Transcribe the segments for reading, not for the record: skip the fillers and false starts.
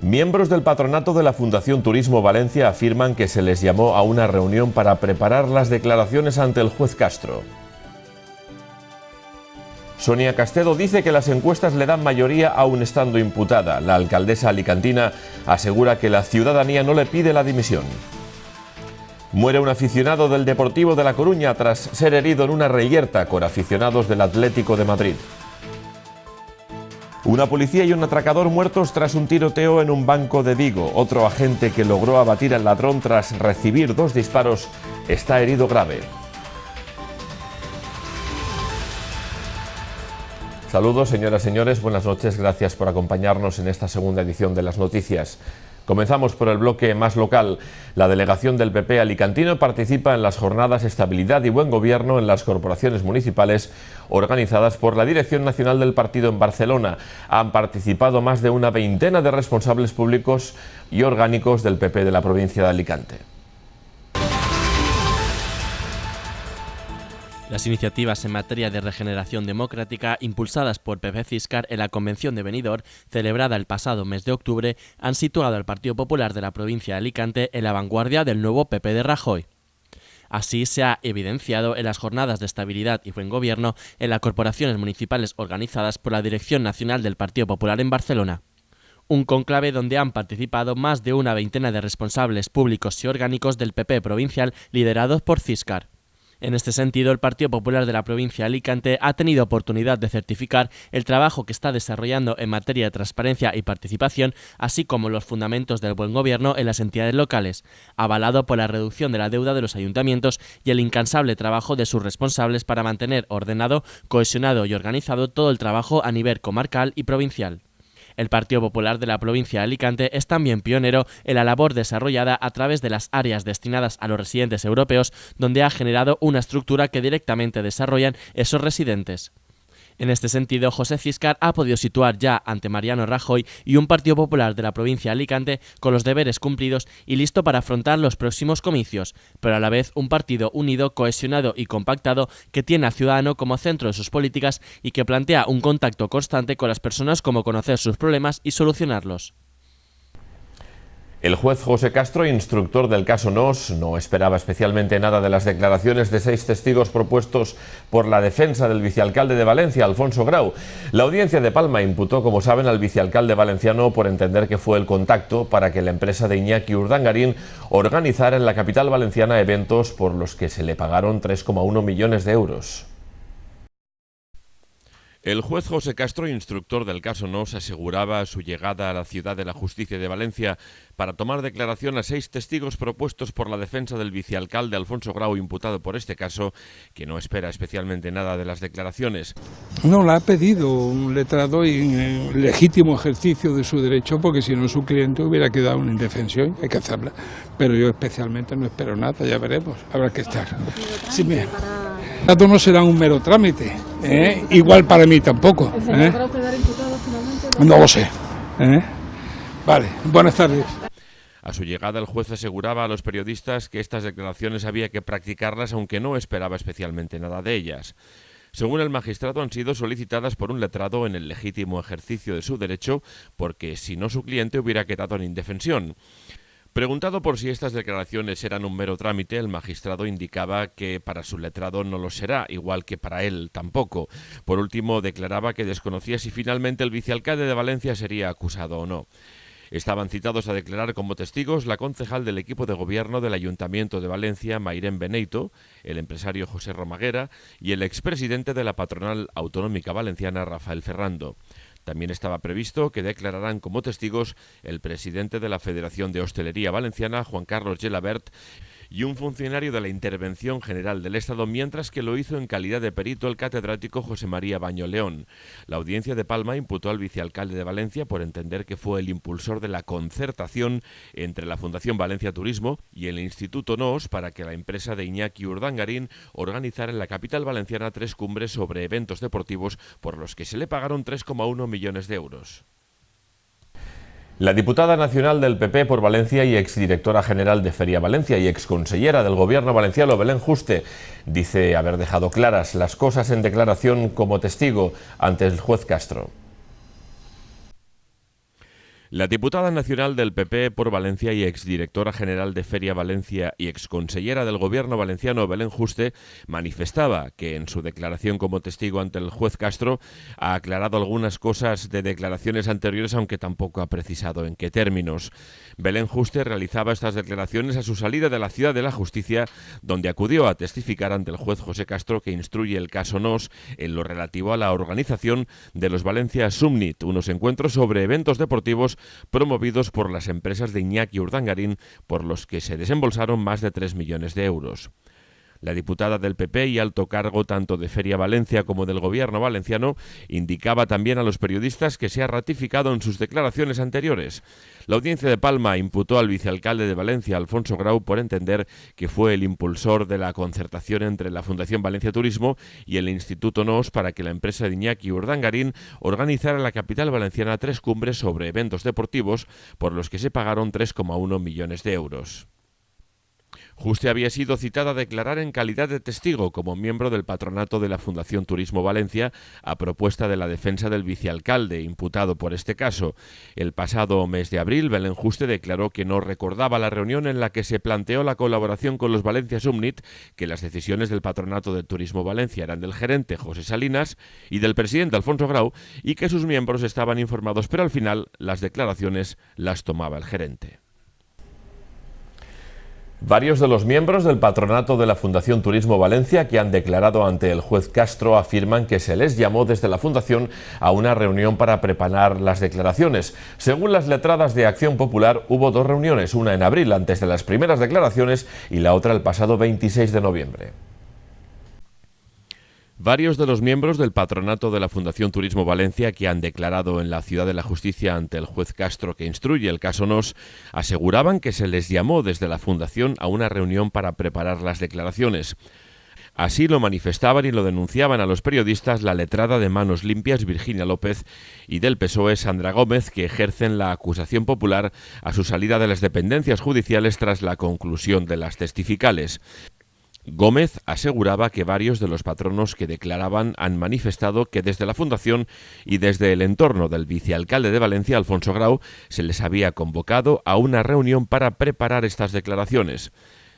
Miembros del patronato de la Fundación Turismo Valencia afirman que se les llamó a una reunión para preparar las declaraciones ante el juez Castro. Sonia Castedo dice que las encuestas le dan mayoría aún estando imputada. La alcaldesa alicantina asegura que la ciudadanía no le pide la dimisión. Muere un aficionado del Deportivo de La Coruña tras ser herido en una reyerta con aficionados del Atlético de Madrid. Una policía y un atracador muertos tras un tiroteo en un banco de Vigo. Otro agente que logró abatir al ladrón tras recibir 2 disparos está herido grave. Saludos, señoras y señores, buenas noches, gracias por acompañarnos en esta segunda edición de las noticias. Comenzamos por el bloque más local. La delegación del PP alicantino participa en las jornadas Estabilidad y Buen Gobierno en las corporaciones municipales organizadas por la Dirección Nacional del Partido en Barcelona. Han participado más de una veintena de responsables públicos y orgánicos del PP de la provincia de Alicante. Las iniciativas en materia de regeneración democrática impulsadas por PP Ciscar en la Convención de Benidorm, celebrada el pasado mes de octubre, han situado al Partido Popular de la provincia de Alicante en la vanguardia del nuevo PP de Rajoy. Así se ha evidenciado en las jornadas de estabilidad y buen gobierno en las corporaciones municipales organizadas por la Dirección Nacional del Partido Popular en Barcelona. Un cónclave donde han participado más de una veintena de responsables públicos y orgánicos del PP provincial liderados por Ciscar. En este sentido, el Partido Popular de la provincia de Alicante ha tenido oportunidad de certificar el trabajo que está desarrollando en materia de transparencia y participación, así como los fundamentos del buen gobierno en las entidades locales, avalado por la reducción de la deuda de los ayuntamientos y el incansable trabajo de sus responsables para mantener ordenado, cohesionado y organizado todo el trabajo a nivel comarcal y provincial. El Partido Popular de la provincia de Alicante es también pionero en la labor desarrollada a través de las áreas destinadas a los residentes europeos, donde ha generado una estructura que directamente desarrollan esos residentes. En este sentido, José Ciscar ha podido situar ya ante Mariano Rajoy y un Partido Popular de la provincia de Alicante con los deberes cumplidos y listo para afrontar los próximos comicios, pero a la vez un partido unido, cohesionado y compactado que tiene al ciudadano como centro de sus políticas y que plantea un contacto constante con las personas, como conocer sus problemas y solucionarlos. El juez José Castro, instructor del caso Nos, no esperaba especialmente nada de las declaraciones de 6 testigos propuestos por la defensa del vicealcalde de Valencia, Alfonso Grau. La audiencia de Palma imputó, como saben, al vicealcalde valenciano por entender que fue el contacto para que la empresa de Iñaki Urdangarín organizara en la capital valenciana eventos por los que se le pagaron 3,1 millones de euros. El juez José Castro, instructor del caso Nos, aseguraba su llegada a la ciudad de la justicia de Valencia para tomar declaración a 6 testigos propuestos por la defensa del vicealcalde Alfonso Grau, imputado por este caso, que no espera especialmente nada de las declaraciones. No, la ha pedido un letrado y en legítimo ejercicio de su derecho, porque si no su cliente hubiera quedado en indefensión, hay que hacerla. Pero yo especialmente no espero nada, ya veremos, habrá que estar. Sí, mira. Esto no será un mero trámite, igual para mí tampoco. No lo sé. Vale, buenas tardes. A su llegada, el juez aseguraba a los periodistas que estas declaraciones había que practicarlas, aunque no esperaba especialmente nada de ellas. Según el magistrado, han sido solicitadas por un letrado en el legítimo ejercicio de su derecho, porque si no su cliente hubiera quedado en indefensión. Preguntado por si estas declaraciones eran un mero trámite, el magistrado indicaba que para su letrado no lo será, igual que para él tampoco. Por último, declaraba que desconocía si finalmente el vicealcalde de Valencia sería acusado o no. Estaban citados a declarar como testigos la concejal del equipo de gobierno del Ayuntamiento de Valencia, Mairén Beneito, el empresario José Romaguera y el expresidente de la patronal autonómica valenciana, Rafael Ferrando. También estaba previsto que declararán como testigos el presidente de la Federación de Hostelería Valenciana, Juan Carlos Gelabert, y un funcionario de la Intervención General del Estado, mientras que lo hizo en calidad de perito el catedrático José María Baño León. La audiencia de Palma imputó al vicealcalde de Valencia por entender que fue el impulsor de la concertación entre la Fundación Valencia Turismo y el Instituto NOS para que la empresa de Iñaki Urdangarín organizara en la capital valenciana 3 cumbres sobre eventos deportivos por los que se le pagaron 3,1 millones de euros. La diputada nacional del PP por Valencia y exdirectora general de Feria Valencia y exconsellera del gobierno valenciano, Belén Juste, dice haber dejado claras las cosas en declaración como testigo ante el juez Castro. La diputada nacional del PP por Valencia y exdirectora general de Feria Valencia y exconsellera del gobierno valenciano, Belén Juste, manifestaba que en su declaración como testigo ante el juez Castro ha aclarado algunas cosas de declaraciones anteriores, aunque tampoco ha precisado en qué términos. Belén Juste realizaba estas declaraciones a su salida de la Ciudad de la Justicia, donde acudió a testificar ante el juez José Castro, que instruye el caso NOS en lo relativo a la organización de los Valencia Summit, unos encuentros sobre eventos deportivos promovidos por las empresas de Iñaki Urdangarín, por los que se desembolsaron más de 3 millones de euros. La diputada del PP y alto cargo tanto de Feria Valencia como del gobierno valenciano indicaba también a los periodistas que se ha ratificado en sus declaraciones anteriores. La audiencia de Palma imputó al vicealcalde de Valencia, Alfonso Grau, por entender que fue el impulsor de la concertación entre la Fundación Valencia Turismo y el Instituto NOS para que la empresa de Iñaki Urdangarín organizara en la capital valenciana 3 cumbres sobre eventos deportivos por los que se pagaron 3,1 millones de euros. Juste había sido citada a declarar en calidad de testigo como miembro del patronato de la Fundación Turismo Valencia a propuesta de la defensa del vicealcalde imputado por este caso. El pasado mes de abril, Belén Juste declaró que no recordaba la reunión en la que se planteó la colaboración con los Valencia Summit, que las decisiones del patronato de Turismo Valencia eran del gerente José Salinas y del presidente Alfonso Grau y que sus miembros estaban informados, pero al final las declaraciones las tomaba el gerente. Varios de los miembros del patronato de la Fundación Turismo Valencia que han declarado ante el juez Castro afirman que se les llamó desde la Fundación a una reunión para preparar las declaraciones. Según las letradas de Acción Popular, hubo 2 reuniones, una en abril antes de las primeras declaraciones y la otra el pasado 26 de noviembre. Varios de los miembros del patronato de la Fundación Turismo Valencia que han declarado en la Ciudad de la Justicia ante el juez Castro que instruye el caso NOS aseguraban que se les llamó desde la Fundación a una reunión para preparar las declaraciones. Así lo manifestaban y lo denunciaban a los periodistas la letrada de Manos Limpias Virginia López y del PSOE Sandra Gómez, que ejercen la acusación popular a su salida de las dependencias judiciales tras la conclusión de las testificales. Gómez aseguraba que varios de los patronos que declaraban han manifestado que desde la Fundación y desde el entorno del vicealcalde de Valencia, Alfonso Grau, se les había convocado a una reunión para preparar estas declaraciones.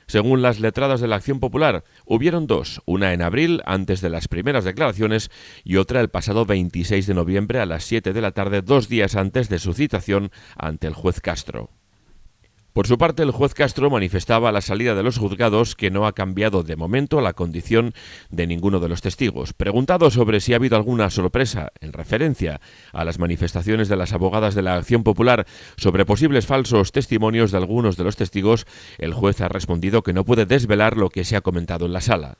Según las letradas de la Acción Popular, hubieron 2, una en abril, antes de las primeras declaraciones, y otra el pasado 26 de noviembre a las 7 de la tarde, 2 días antes de su citación ante el juez Castro. Por su parte, el juez Castro manifestaba a la salida de los juzgados que no ha cambiado de momento la condición de ninguno de los testigos. Preguntado sobre si ha habido alguna sorpresa en referencia a las manifestaciones de las abogadas de la Acción Popular sobre posibles falsos testimonios de algunos de los testigos, el juez ha respondido que no puede desvelar lo que se ha comentado en la sala.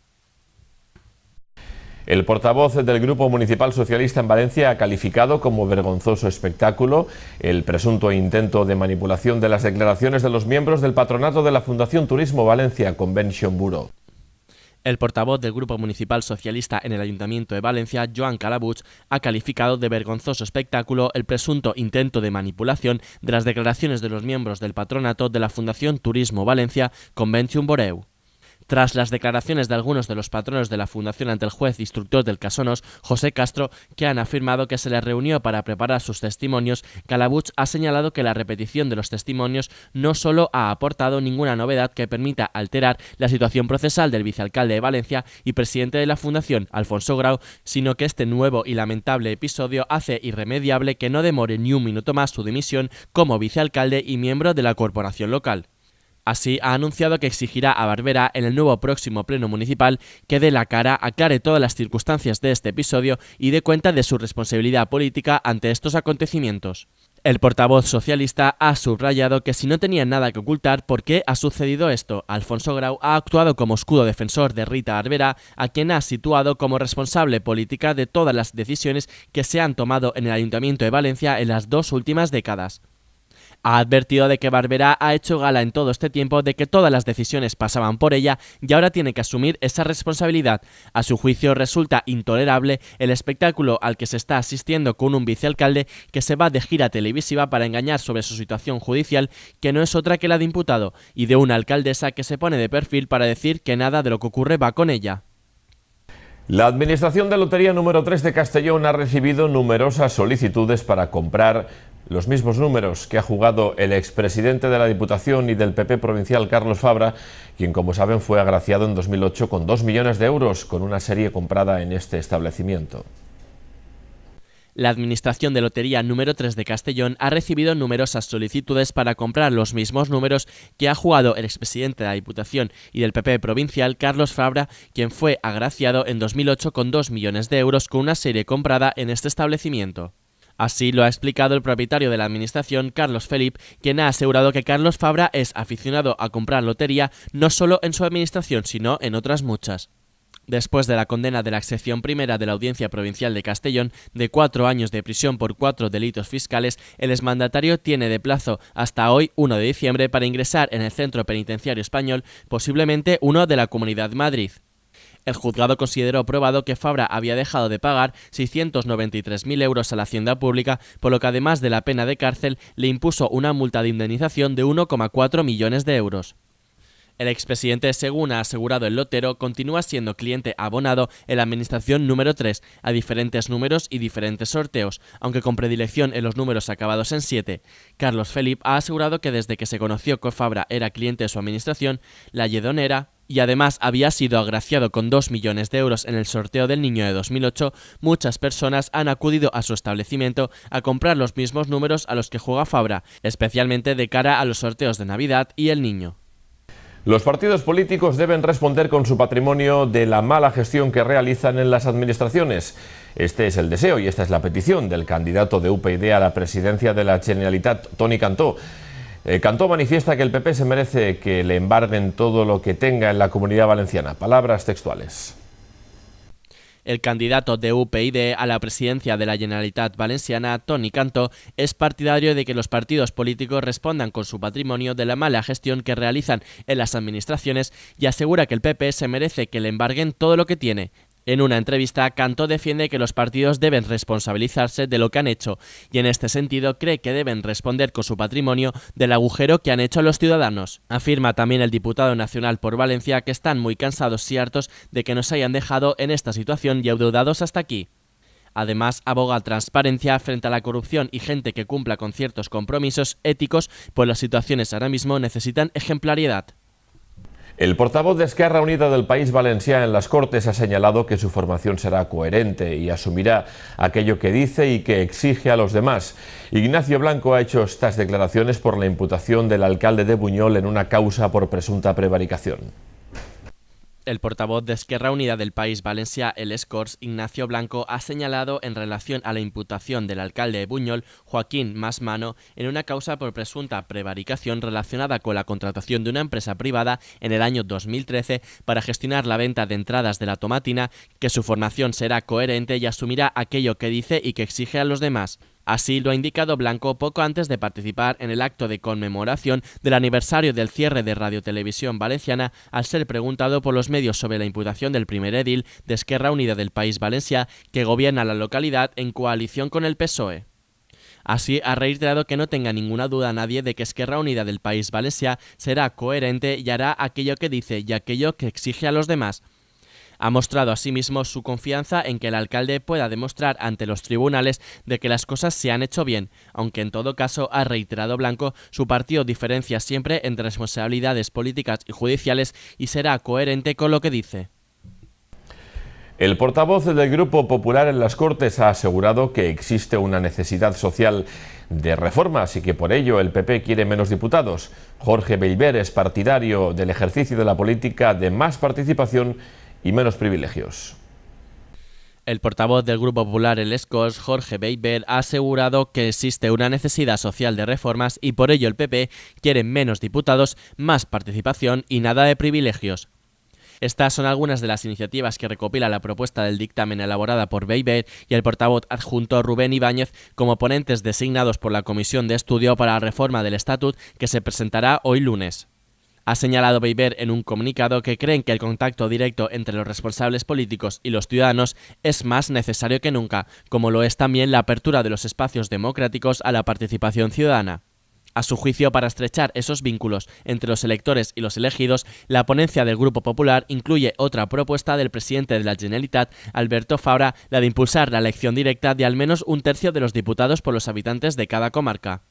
El portavoz del Grupo Municipal Socialista en Valencia ha calificado como vergonzoso espectáculo el presunto intento de manipulación de las declaraciones de los miembros del patronato de la Fundación Turismo Valencia Convention Bureau. El portavoz del Grupo Municipal Socialista en el Ayuntamiento de Valencia, Joan Calabuig, ha calificado de vergonzoso espectáculo el presunto intento de manipulación de las declaraciones de los miembros del patronato de la Fundación Turismo Valencia Convention Bureau. Tras las declaraciones de algunos de los patronos de la Fundación ante el juez instructor del caso NOS, José Castro, que han afirmado que se les reunió para preparar sus testimonios, Calabuig ha señalado que la repetición de los testimonios no solo ha aportado ninguna novedad que permita alterar la situación procesal del vicealcalde de Valencia y presidente de la Fundación, Alfonso Grau, sino que este nuevo y lamentable episodio hace irremediable que no demore ni un minuto más su dimisión como vicealcalde y miembro de la corporación local. Así, ha anunciado que exigirá a Barberá en el nuevo próximo pleno municipal que dé la cara, aclare todas las circunstancias de este episodio y dé cuenta de su responsabilidad política ante estos acontecimientos. El portavoz socialista ha subrayado que si no tenían nada que ocultar, ¿por qué ha sucedido esto? Alfonso Grau ha actuado como escudo defensor de Rita Barberá, a quien ha situado como responsable política de todas las decisiones que se han tomado en el Ayuntamiento de Valencia en las 2 últimas décadas. Ha advertido de que Barberá ha hecho gala en todo este tiempo de que todas las decisiones pasaban por ella y ahora tiene que asumir esa responsabilidad. A su juicio resulta intolerable el espectáculo al que se está asistiendo con un vicealcalde que se va de gira televisiva para engañar sobre su situación judicial, que no es otra que la de imputado, y de una alcaldesa que se pone de perfil para decir que nada de lo que ocurre va con ella. La Administración de Lotería número 3 de Castellón ha recibido numerosas solicitudes para comprar los mismos números que ha jugado el expresidente de la Diputación y del PP provincial, Carlos Fabra, quien, como saben, fue agraciado en 2008 con 2 millones de euros con una serie comprada en este establecimiento. La Administración de Lotería número 3 de Castellón ha recibido numerosas solicitudes para comprar los mismos números que ha jugado el expresidente de la Diputación y del PP provincial, Carlos Fabra, quien fue agraciado en 2008 con 2 millones de euros con una serie comprada en este establecimiento. Así lo ha explicado el propietario de la administración, Carlos Felip, quien ha asegurado que Carlos Fabra es aficionado a comprar lotería no solo en su administración, sino en otras muchas. Después de la condena de la sección primera de la Audiencia Provincial de Castellón de 4 años de prisión por 4 delitos fiscales, el exmandatario tiene de plazo hasta hoy, 1 de diciembre, para ingresar en el Centro Penitenciario Español, posiblemente uno de la Comunidad de Madrid. El juzgado consideró probado que Fabra había dejado de pagar 693.000 euros a la Hacienda Pública, por lo que además de la pena de cárcel le impuso una multa de indemnización de 1,4 millones de euros. El expresidente, según ha asegurado el lotero, continúa siendo cliente abonado en la Administración número 3, a diferentes números y diferentes sorteos, aunque con predilección en los números acabados en 7. Carlos Felip ha asegurado que desde que se conoció que Fabra era cliente de su administración, la lledonera, y además había sido agraciado con 2 millones de euros en el sorteo del niño de 2008, muchas personas han acudido a su establecimiento a comprar los mismos números a los que juega Fabra, especialmente de cara a los sorteos de Navidad y el niño. Los partidos políticos deben responder con su patrimonio de la mala gestión que realizan en las administraciones. Este es el deseo y esta es la petición del candidato de UPyD a la presidencia de la Generalitat, Toni Cantó. Cantó manifiesta que el PP se merece que le embarguen todo lo que tenga en la Comunidad Valenciana. Palabras textuales. El candidato de UPyD a la presidencia de la Generalitat Valenciana, Toni Cantó, es partidario de que los partidos políticos respondan con su patrimonio de la mala gestión que realizan en las administraciones y asegura que el PP se merece que le embarguen todo lo que tiene. En una entrevista, Cantó defiende que los partidos deben responsabilizarse de lo que han hecho y en este sentido cree que deben responder con su patrimonio del agujero que han hecho los ciudadanos. Afirma también el diputado nacional por Valencia que están muy cansados y hartos de que nos hayan dejado en esta situación y endeudados hasta aquí. Además, aboga transparencia frente a la corrupción y gente que cumpla con ciertos compromisos éticos, pues las situaciones ahora mismo necesitan ejemplaridad. El portavoz de Esquerra Unida del País Valencià en las Cortes ha señalado que su formación será coherente y asumirá aquello que dice y que exige a los demás. Ignacio Blanco ha hecho estas declaraciones por la imputación del alcalde de Buñol en una causa por presunta prevaricación. El portavoz de Esquerra Unida del País Valencià, el Escorts, Ignacio Blanco, ha señalado en relación a la imputación del alcalde de Buñol, Joaquín Masmano, en una causa por presunta prevaricación relacionada con la contratación de una empresa privada en el año 2013 para gestionar la venta de entradas de la Tomatina, que su formación será coherente y asumirá aquello que dice y que exige a los demás. Así lo ha indicado Blanco poco antes de participar en el acto de conmemoración del aniversario del cierre de Radio Televisión Valenciana, al ser preguntado por los medios sobre la imputación del primer edil de Esquerra Unida del País Valencià, que gobierna la localidad en coalición con el PSOE. Así ha reiterado que no tenga ninguna duda nadie de que Esquerra Unida del País Valencià será coherente y hará aquello que dice y aquello que exige a los demás. Ha mostrado asimismo su confianza en que el alcalde pueda demostrar ante los tribunales de que las cosas se han hecho bien, aunque en todo caso, ha reiterado Blanco, su partido diferencia siempre entre responsabilidades políticas y judiciales y será coherente con lo que dice. El portavoz del Grupo Popular en las Cortes ha asegurado que existe una necesidad social de reformas y que por ello el PP quiere menos diputados. Jorge Bellver es partidario del ejercicio de la política de más participación y menos privilegios. El portavoz del Grupo Popular en Les Corts, Jorge Beiber, ha asegurado que existe una necesidad social de reformas y por ello el PP quiere menos diputados, más participación y nada de privilegios. Estas son algunas de las iniciativas que recopila la propuesta del dictamen elaborada por Beiber y el portavoz adjunto Rubén Ibáñez como ponentes designados por la Comisión de Estudio para la Reforma del Estatut que se presentará hoy lunes. Ha señalado Beiber en un comunicado que creen que el contacto directo entre los responsables políticos y los ciudadanos es más necesario que nunca, como lo es también la apertura de los espacios democráticos a la participación ciudadana. A su juicio, para estrechar esos vínculos entre los electores y los elegidos, la ponencia del Grupo Popular incluye otra propuesta del presidente de la Generalitat, Alberto Fabra, la de impulsar la elección directa de al menos un tercio de los diputados por los habitantes de cada comarca.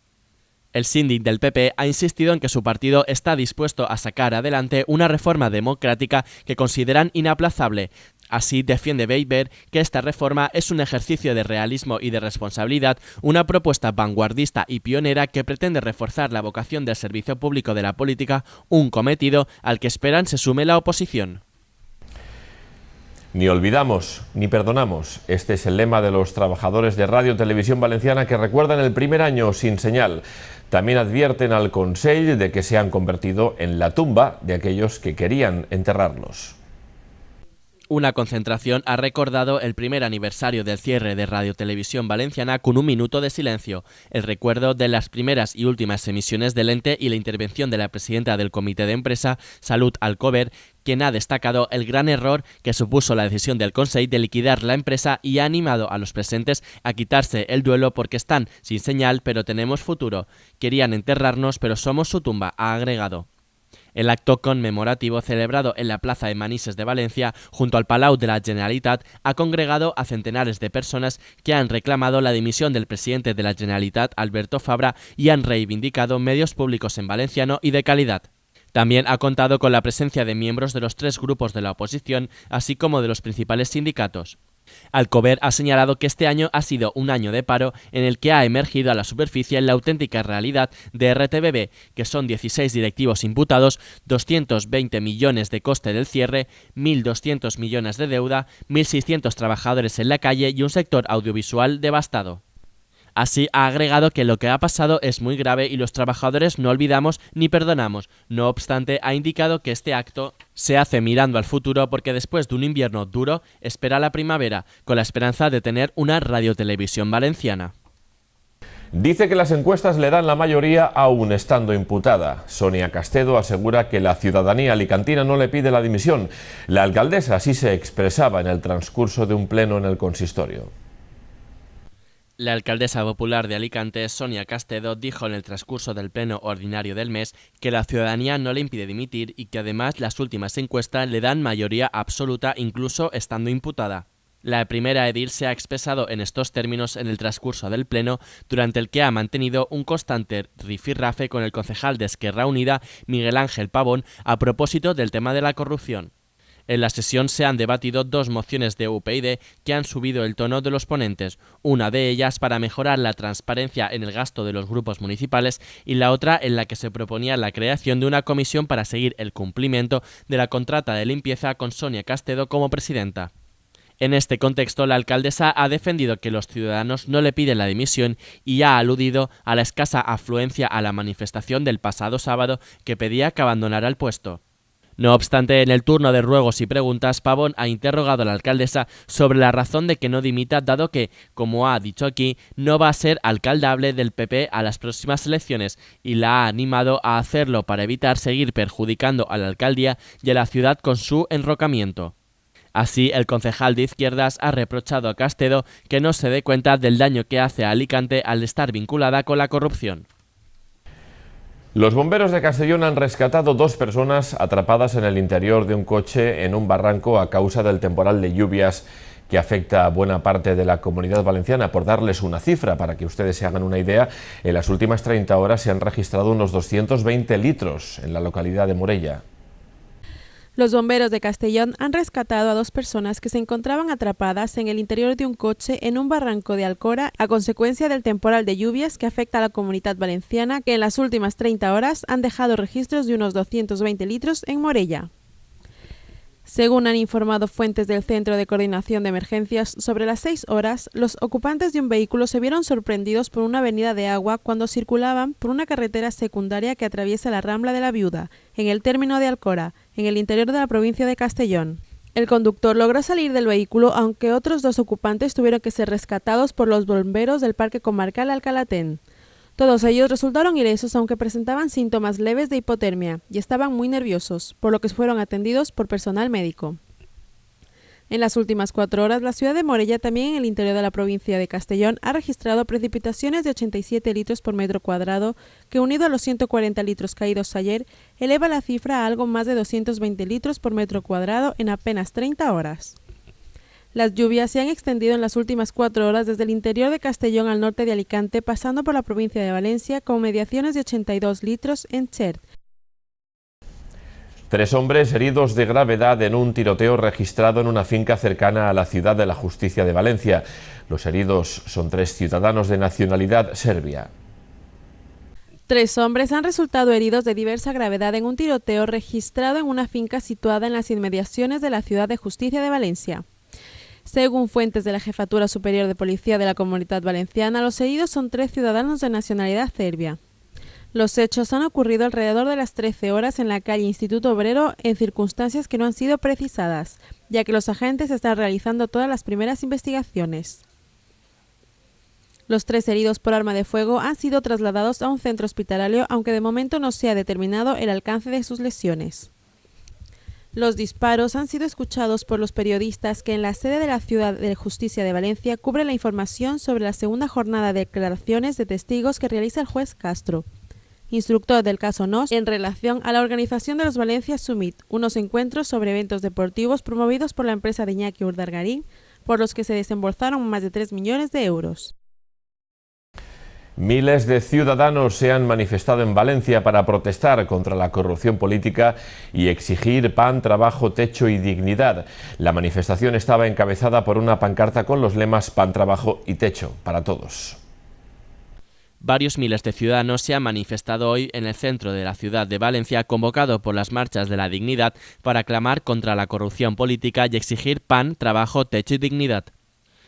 El síndic del PP ha insistido en que su partido está dispuesto a sacar adelante una reforma democrática que consideran inaplazable. Así defiende Beiber que esta reforma es un ejercicio de realismo y de responsabilidad, una propuesta vanguardista y pionera que pretende reforzar la vocación del servicio público de la política, un cometido al que esperan se sume la oposición. Ni olvidamos ni perdonamos. Este es el lema de los trabajadores de Radio Televisión Valenciana que recuerdan el primer año sin señal. También advierten al Consell de que se han convertido en la tumba de aquellos que querían enterrarlos. Una concentración ha recordado el primer aniversario del cierre de Radio Televisión Valenciana con un minuto de silencio, el recuerdo de las primeras y últimas emisiones del ente y la intervención de la presidenta del comité de empresa, Salut Alcover, quien ha destacado el gran error que supuso la decisión del Consell de liquidar la empresa y ha animado a los presentes a quitarse el duelo porque están sin señal pero tenemos futuro. Querían enterrarnos pero somos su tumba, ha agregado. El acto conmemorativo celebrado en la Plaza de Manises de Valencia, junto al Palau de la Generalitat, ha congregado a centenares de personas que han reclamado la dimisión del presidente de la Generalitat, Alberto Fabra, y han reivindicado medios públicos en valenciano y de calidad. También ha contado con la presencia de miembros de los 3 grupos de la oposición, así como de los principales sindicatos. Alcover ha señalado que este año ha sido un año de paro en el que ha emergido a la superficie la auténtica realidad de RTBV, que son 16 directivos imputados, 220 millones de coste del cierre, 1.200 millones de deuda, 1.600 trabajadores en la calle y un sector audiovisual devastado. Así ha agregado que lo que ha pasado es muy grave y los trabajadores no olvidamos ni perdonamos. No obstante, ha indicado que este acto se hace mirando al futuro porque después de un invierno duro espera la primavera, con la esperanza de tener una radiotelevisión valenciana. Dice que las encuestas le dan la mayoría aún estando imputada. Sonia Castedo asegura que la ciudadanía alicantina no le pide la dimisión. La alcaldesa así se expresaba en el transcurso de un pleno en el consistorio. La alcaldesa popular de Alicante, Sonia Castedo, dijo en el transcurso del pleno ordinario del mes que la ciudadanía no le impide dimitir y que además las últimas encuestas le dan mayoría absoluta incluso estando imputada. La primera edil se ha expresado en estos términos en el transcurso del pleno, durante el que ha mantenido un constante rifirrafe con el concejal de Esquerra Unida, Miguel Ángel Pavón, a propósito del tema de la corrupción. En la sesión se han debatido 2 mociones de UPyD que han subido el tono de los ponentes, una de ellas para mejorar la transparencia en el gasto de los grupos municipales y la otra en la que se proponía la creación de una comisión para seguir el cumplimiento de la contrata de limpieza con Sonia Castedo como presidenta. En este contexto, la alcaldesa ha defendido que los ciudadanos no le piden la dimisión y ha aludido a la escasa afluencia a la manifestación del pasado sábado que pedía que abandonara el puesto. No obstante, en el turno de ruegos y preguntas, Pavón ha interrogado a la alcaldesa sobre la razón de que no dimita, dado que, como ha dicho aquí, no va a ser alcaldable del PP a las próximas elecciones y la ha animado a hacerlo para evitar seguir perjudicando a la alcaldía y a la ciudad con su enrocamiento. Así, el concejal de Izquierdas ha reprochado a Castedo que no se dé cuenta del daño que hace a Alicante al estar vinculada con la corrupción. Los bomberos de Castellón han rescatado 2 personas atrapadas en el interior de un coche en un barranco a causa del temporal de lluvias que afecta a buena parte de la Comunidad Valenciana. Por darles una cifra, para que ustedes se hagan una idea, en las últimas 30 horas se han registrado unos 220 litros en la localidad de Morella. Los bomberos de Castellón han rescatado a 2 personas que se encontraban atrapadas en el interior de un coche en un barranco de Alcora a consecuencia del temporal de lluvias que afecta a la Comunidad Valenciana, que en las últimas 30 horas han dejado registros de unos 220 litros en Morella. Según han informado fuentes del Centro de Coordinación de Emergencias, sobre las 6 horas, los ocupantes de un vehículo se vieron sorprendidos por una avenida de agua cuando circulaban por una carretera secundaria que atraviesa la Rambla de la Viuda, en el término de Alcora, en el interior de la provincia de Castellón. El conductor logró salir del vehículo, aunque otros 2 ocupantes tuvieron que ser rescatados por los bomberos del Parque Comarcal Alcalatén. Todos ellos resultaron ilesos, aunque presentaban síntomas leves de hipotermia y estaban muy nerviosos, por lo que fueron atendidos por personal médico. En las últimas 4 horas, la ciudad de Morella, también en el interior de la provincia de Castellón, ha registrado precipitaciones de 87 litros por metro cuadrado, que unido a los 140 litros caídos ayer, eleva la cifra a algo más de 220 litros por metro cuadrado en apenas 30 horas. Las lluvias se han extendido en las últimas 4 horas desde el interior de Castellón al norte de Alicante, pasando por la provincia de Valencia, con mediaciones de 82 litros en Xert. 3 hombres heridos de gravedad en un tiroteo registrado en una finca cercana a la Ciudad de la Justicia de Valencia. Los heridos son 3 ciudadanos de nacionalidad serbia. 3 hombres han resultado heridos de diversa gravedad en un tiroteo registrado en una finca situada en las inmediaciones de la Ciudad de Justicia de Valencia. Según fuentes de la Jefatura Superior de Policía de la Comunidad Valenciana, los heridos son 3 ciudadanos de nacionalidad serbia. Los hechos han ocurrido alrededor de las 13 horas en la calle Instituto Obrero en circunstancias que no han sido precisadas, ya que los agentes están realizando todas las primeras investigaciones. Los 3 heridos por arma de fuego han sido trasladados a un centro hospitalario, aunque de momento no se ha determinado el alcance de sus lesiones. Los disparos han sido escuchados por los periodistas que en la sede de la Ciudad de Justicia de Valencia cubre la información sobre la segunda jornada de declaraciones de testigos que realiza el juez Castro, instructor del caso NOS, en relación a la organización de los Valencia Summit, unos encuentros sobre eventos deportivos promovidos por la empresa de Iñaki Urdangarín, por los que se desembolsaron más de 3 millones de euros. Miles de ciudadanos se han manifestado en Valencia para protestar contra la corrupción política y exigir pan, trabajo, techo y dignidad. La manifestación estaba encabezada por una pancarta con los lemas pan, trabajo y techo para todos. Varios miles de ciudadanos se han manifestado hoy en el centro de la ciudad de Valencia, convocado por las marchas de la dignidad para clamar contra la corrupción política y exigir pan, trabajo, techo y dignidad.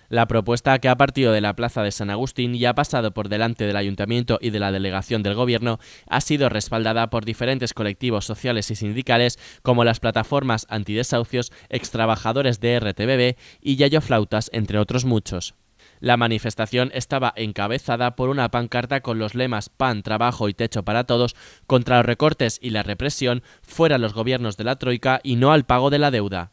La propuesta, que ha partido de la plaza de San Agustín y ha pasado por delante del Ayuntamiento y de la delegación del Gobierno, ha sido respaldada por diferentes colectivos sociales y sindicales como las plataformas antidesahucios, extrabajadores de RTBB y Yayo Flautas, entre otros muchos. La manifestación estaba encabezada por una pancarta con los lemas pan, trabajo y techo para todos, contra los recortes y la represión, fuera los gobiernos de la Troika y no al pago de la deuda.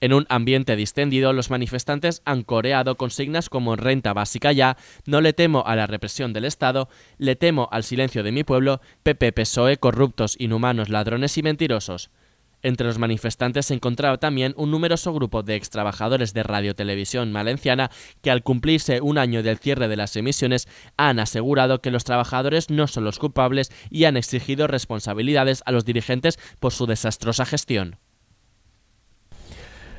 En un ambiente distendido, los manifestantes han coreado consignas como renta básica ya, no le temo a la represión del Estado, le temo al silencio de mi pueblo, PP-PSOE, corruptos, inhumanos, ladrones y mentirosos. Entre los manifestantes se encontraba también un numeroso grupo de extrabajadores de Radio Televisión Valenciana que, al cumplirse un año del cierre de las emisiones, han asegurado que los trabajadores no son los culpables y han exigido responsabilidades a los dirigentes por su desastrosa gestión.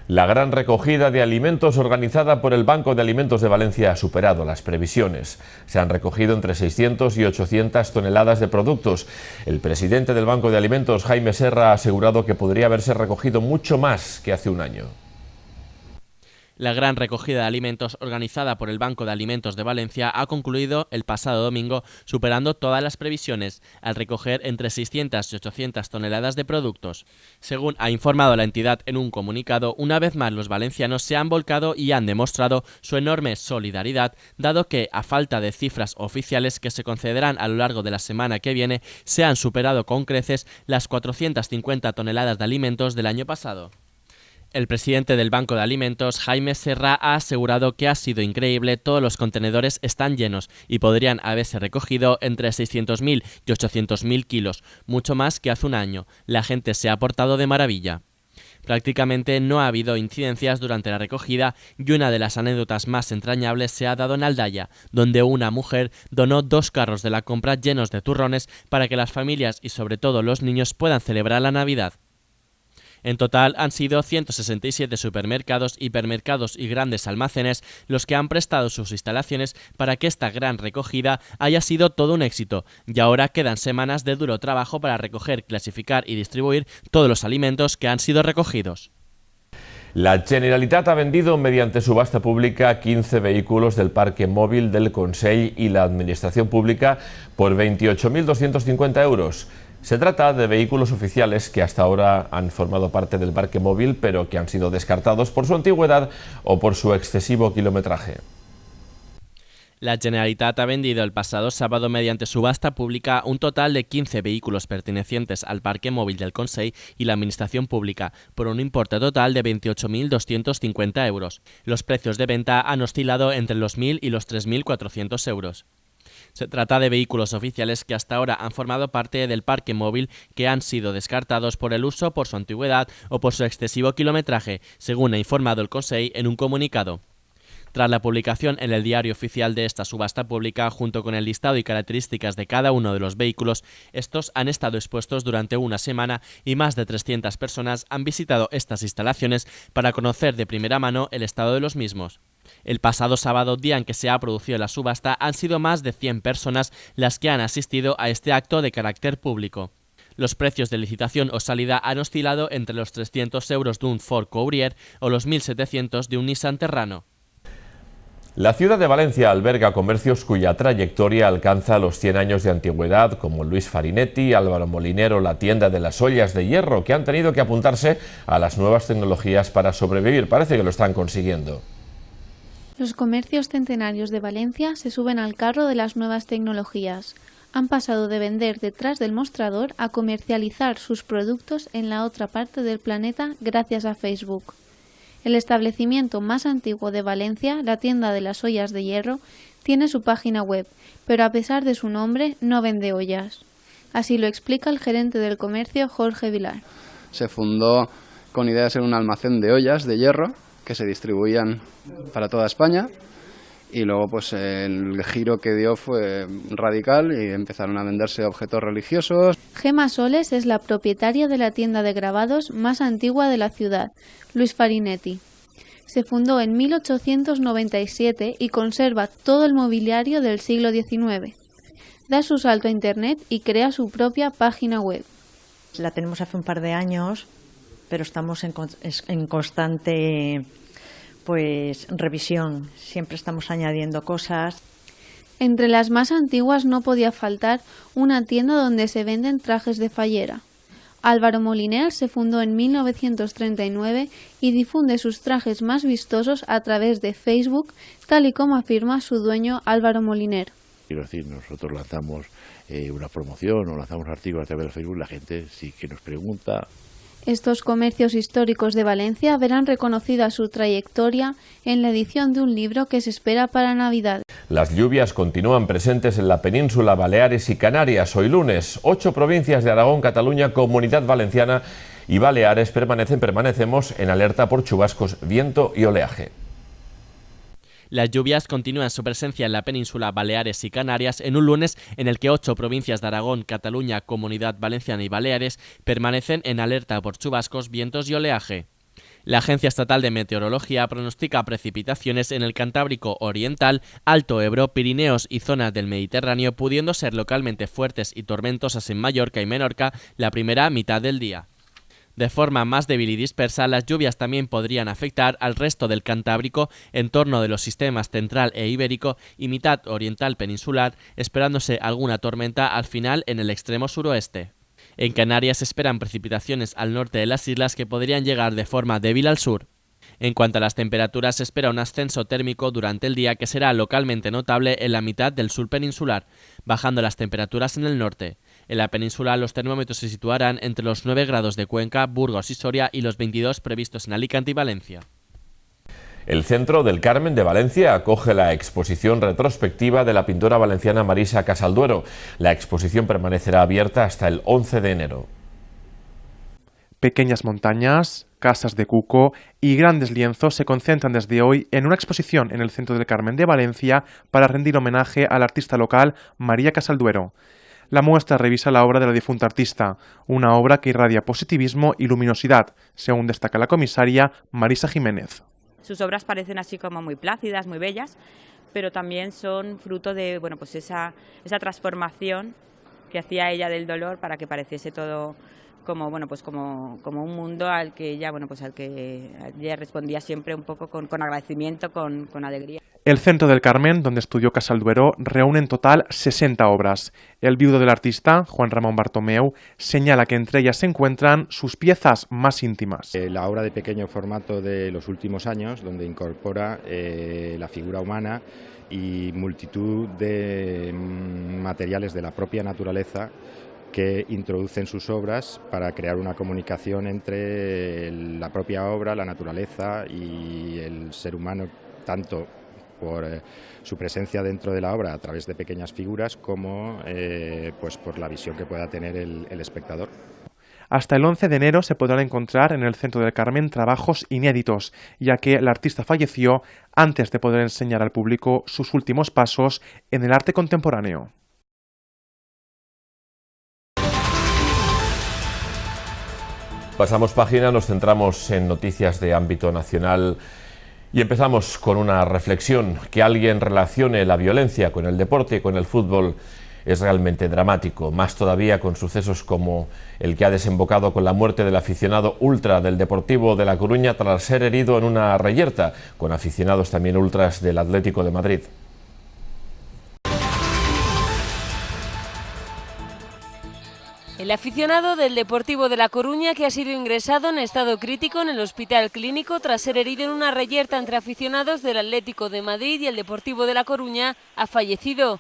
La gran recogida de alimentos organizada por el Banco de Alimentos de Valencia ha superado las previsiones. Se han recogido entre 600 y 800 toneladas de productos. El presidente del Banco de Alimentos, Jaime Serra, ha asegurado que podría haberse recogido mucho más que hace un año. La gran recogida de alimentos organizada por el Banco de Alimentos de Valencia ha concluido el pasado domingo, superando todas las previsiones, al recoger entre 600 y 800 toneladas de productos. Según ha informado la entidad en un comunicado, una vez más los valencianos se han volcado y han demostrado su enorme solidaridad, dado que, a falta de cifras oficiales que se concederán a lo largo de la semana que viene, se han superado con creces las 450 toneladas de alimentos del año pasado. El presidente del Banco de Alimentos, Jaime Serra, ha asegurado que ha sido increíble, todos los contenedores están llenos y podrían haberse recogido entre 600.000 y 800.000 kilos, mucho más que hace un año. La gente se ha portado de maravilla. Prácticamente no ha habido incidencias durante la recogida y una de las anécdotas más entrañables se ha dado en Aldaya, donde una mujer donó 2 carros de la compra llenos de turrones para que las familias y sobre todo los niños puedan celebrar la Navidad. En total han sido 167 supermercados, hipermercados y grandes almacenes los que han prestado sus instalaciones para que esta gran recogida haya sido todo un éxito, y ahora quedan semanas de duro trabajo para recoger, clasificar y distribuir todos los alimentos que han sido recogidos. La Generalitat ha vendido mediante subasta pública 15 vehículos del parque móvil del Consell y la Administración Pública por 28.250 euros. Se trata de vehículos oficiales que hasta ahora han formado parte del parque móvil, pero que han sido descartados por su antigüedad o por su excesivo kilometraje. La Generalitat ha vendido el pasado sábado mediante subasta pública un total de 15 vehículos pertenecientes al parque móvil del Consell y la Administración Pública por un importe total de 28.250 euros. Los precios de venta han oscilado entre los 1.000 y los 3.400 euros. Se trata de vehículos oficiales que hasta ahora han formado parte del parque móvil que han sido descartados por el uso, por su antigüedad o por su excesivo kilometraje, según ha informado el Consell en un comunicado. Tras la publicación en el diario oficial de esta subasta pública, junto con el listado y características de cada uno de los vehículos, estos han estado expuestos durante una semana y más de 300 personas han visitado estas instalaciones para conocer de primera mano el estado de los mismos. El pasado sábado, día en que se ha producido la subasta, han sido más de 100 personas las que han asistido a este acto de carácter público. Los precios de licitación o salida han oscilado entre los 300 euros de un Ford Courier o los 1.700 de un Nissan Terrano. La ciudad de Valencia alberga comercios cuya trayectoria alcanza los 100 años de antigüedad, como Luis Farinetti, Álvaro Molinero, la tienda de las ollas de hierro, que han tenido que apuntarse a las nuevas tecnologías para sobrevivir. Parece que lo están consiguiendo. Los comercios centenarios de Valencia se suben al carro de las nuevas tecnologías. Han pasado de vender detrás del mostrador a comercializar sus productos en la otra parte del planeta gracias a Facebook. El establecimiento más antiguo de Valencia, la tienda de las ollas de hierro, tiene su página web, pero a pesar de su nombre no vende ollas. Así lo explica el gerente del comercio, Jorge Vilar. Se fundó con idea de ser un almacén de ollas de hierro que se distribuían para toda España, y luego pues el giro que dio fue radical y empezaron a venderse objetos religiosos. Gema Soles es la propietaria de la tienda de grabados más antigua de la ciudad, Luis Farinetti. Se fundó en 1897 y conserva todo el mobiliario del siglo XIX. Da su salto a Internet y crea su propia página web. La tenemos hace un par de años, pero estamos en constante revisión. Siempre estamos añadiendo cosas. Entre las más antiguas no podía faltar una tienda donde se venden trajes de fallera. Álvaro Moliner se fundó en 1939 y difunde sus trajes más vistosos a través de Facebook, tal y como afirma su dueño Álvaro Moliner. Quiero decir, nosotros lanzamos una promoción o lanzamos artículos a través de Facebook, la gente sí que nos pregunta. Estos comercios históricos de Valencia verán reconocida su trayectoria en la edición de un libro que se espera para Navidad. Las lluvias continúan presentes en la península, Baleares y Canarias. Hoy lunes, 8 provincias de Aragón, Cataluña, Comunidad Valenciana y Baleares permanecemos en alerta por chubascos, viento y oleaje. Las lluvias continúan su presencia en la península, Baleares y Canarias en un lunes en el que 8 provincias de Aragón, Cataluña, Comunidad Valenciana y Baleares permanecen en alerta por chubascos, vientos y oleaje. La Agencia Estatal de Meteorología pronostica precipitaciones en el Cantábrico Oriental, Alto Ebro, Pirineos y zonas del Mediterráneo, pudiendo ser localmente fuertes y tormentosas en Mallorca y Menorca la primera mitad del día. De forma más débil y dispersa, las lluvias también podrían afectar al resto del Cantábrico en torno de los sistemas central e ibérico y mitad oriental peninsular, esperándose alguna tormenta al final en el extremo suroeste. En Canarias se esperan precipitaciones al norte de las islas que podrían llegar de forma débil al sur. En cuanto a las temperaturas, se espera un ascenso térmico durante el día que será localmente notable en la mitad del sur peninsular, bajando las temperaturas en el norte. En la península los termómetros se situarán entre los 9 grados de Cuenca, Burgos y Soria y los 22 previstos en Alicante y Valencia. El Centro del Carmen de Valencia acoge la exposición retrospectiva de la pintora valenciana Marisa Casalduero. La exposición permanecerá abierta hasta el 11 de enero. Pequeñas montañas, casas de cuco y grandes lienzos se concentran desde hoy en una exposición en el Centro del Carmen de Valencia para rendir homenaje al artista local María Casalduero. La muestra revisa la obra de la difunta artista, una obra que irradia positivismo y luminosidad, según destaca la comisaria Marisa Jiménez. Sus obras parecen así como muy plácidas, muy bellas, pero también son fruto de esa transformación que hacía ella del dolor para que pareciese todo como bueno, pues como un mundo al que ella, bueno, pues al que ella respondía siempre un poco con agradecimiento, con alegría. El Centro del Carmen, donde estudió Casalduero, reúne en total 60 obras. El viudo del artista, Juan Ramón Bartomeu, señala que entre ellas se encuentran sus piezas más íntimas. La obra de pequeño formato de los últimos años, donde incorpora la figura humana y multitud de materiales de la propia naturaleza que introduce en sus obras para crear una comunicación entre la propia obra, la naturaleza y el ser humano, tanto por su presencia dentro de la obra a través de pequeñas figuras como pues por la visión que pueda tener el espectador. Hasta el 11 de enero se podrán encontrar en el Centro del Carmen trabajos inéditos, ya que el artista falleció antes de poder enseñar al público sus últimos pasos en el arte contemporáneo. Pasamos página, nos centramos en noticias de ámbito nacional y empezamos con una reflexión. Que alguien relacione la violencia con el deporte y con el fútbol es realmente dramático, más todavía con sucesos como el que ha desembocado con la muerte del aficionado ultra del Deportivo de La Coruña tras ser herido en una reyerta, con aficionados también ultras del Atlético de Madrid. El aficionado del Deportivo de La Coruña, que ha sido ingresado en estado crítico en el Hospital Clínico tras ser herido en una reyerta entre aficionados del Atlético de Madrid y el Deportivo de La Coruña, ha fallecido.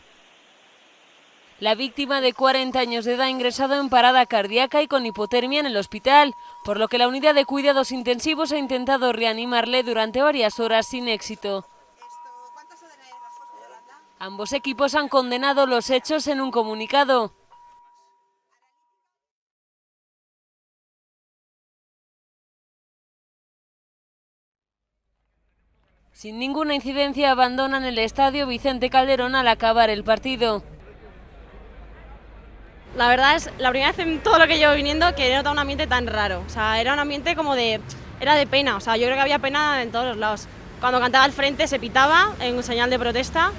La víctima, de 40 años de edad, ha ingresado en parada cardíaca y con hipotermia en el hospital, por lo que la unidad de cuidados intensivos ha intentado reanimarle durante varias horas sin éxito. Ambos equipos han condenado los hechos en un comunicado. Sin ninguna incidencia abandonan el estadio Vicente Calderón al acabar el partido. La verdad es la primera vez en todo lo que llevo viniendo que he notado un ambiente tan raro. O sea, era un ambiente como de... era de pena. O sea, yo creo que había pena en todos los lados. Cuando cantaba al frente se pitaba en señal de protesta.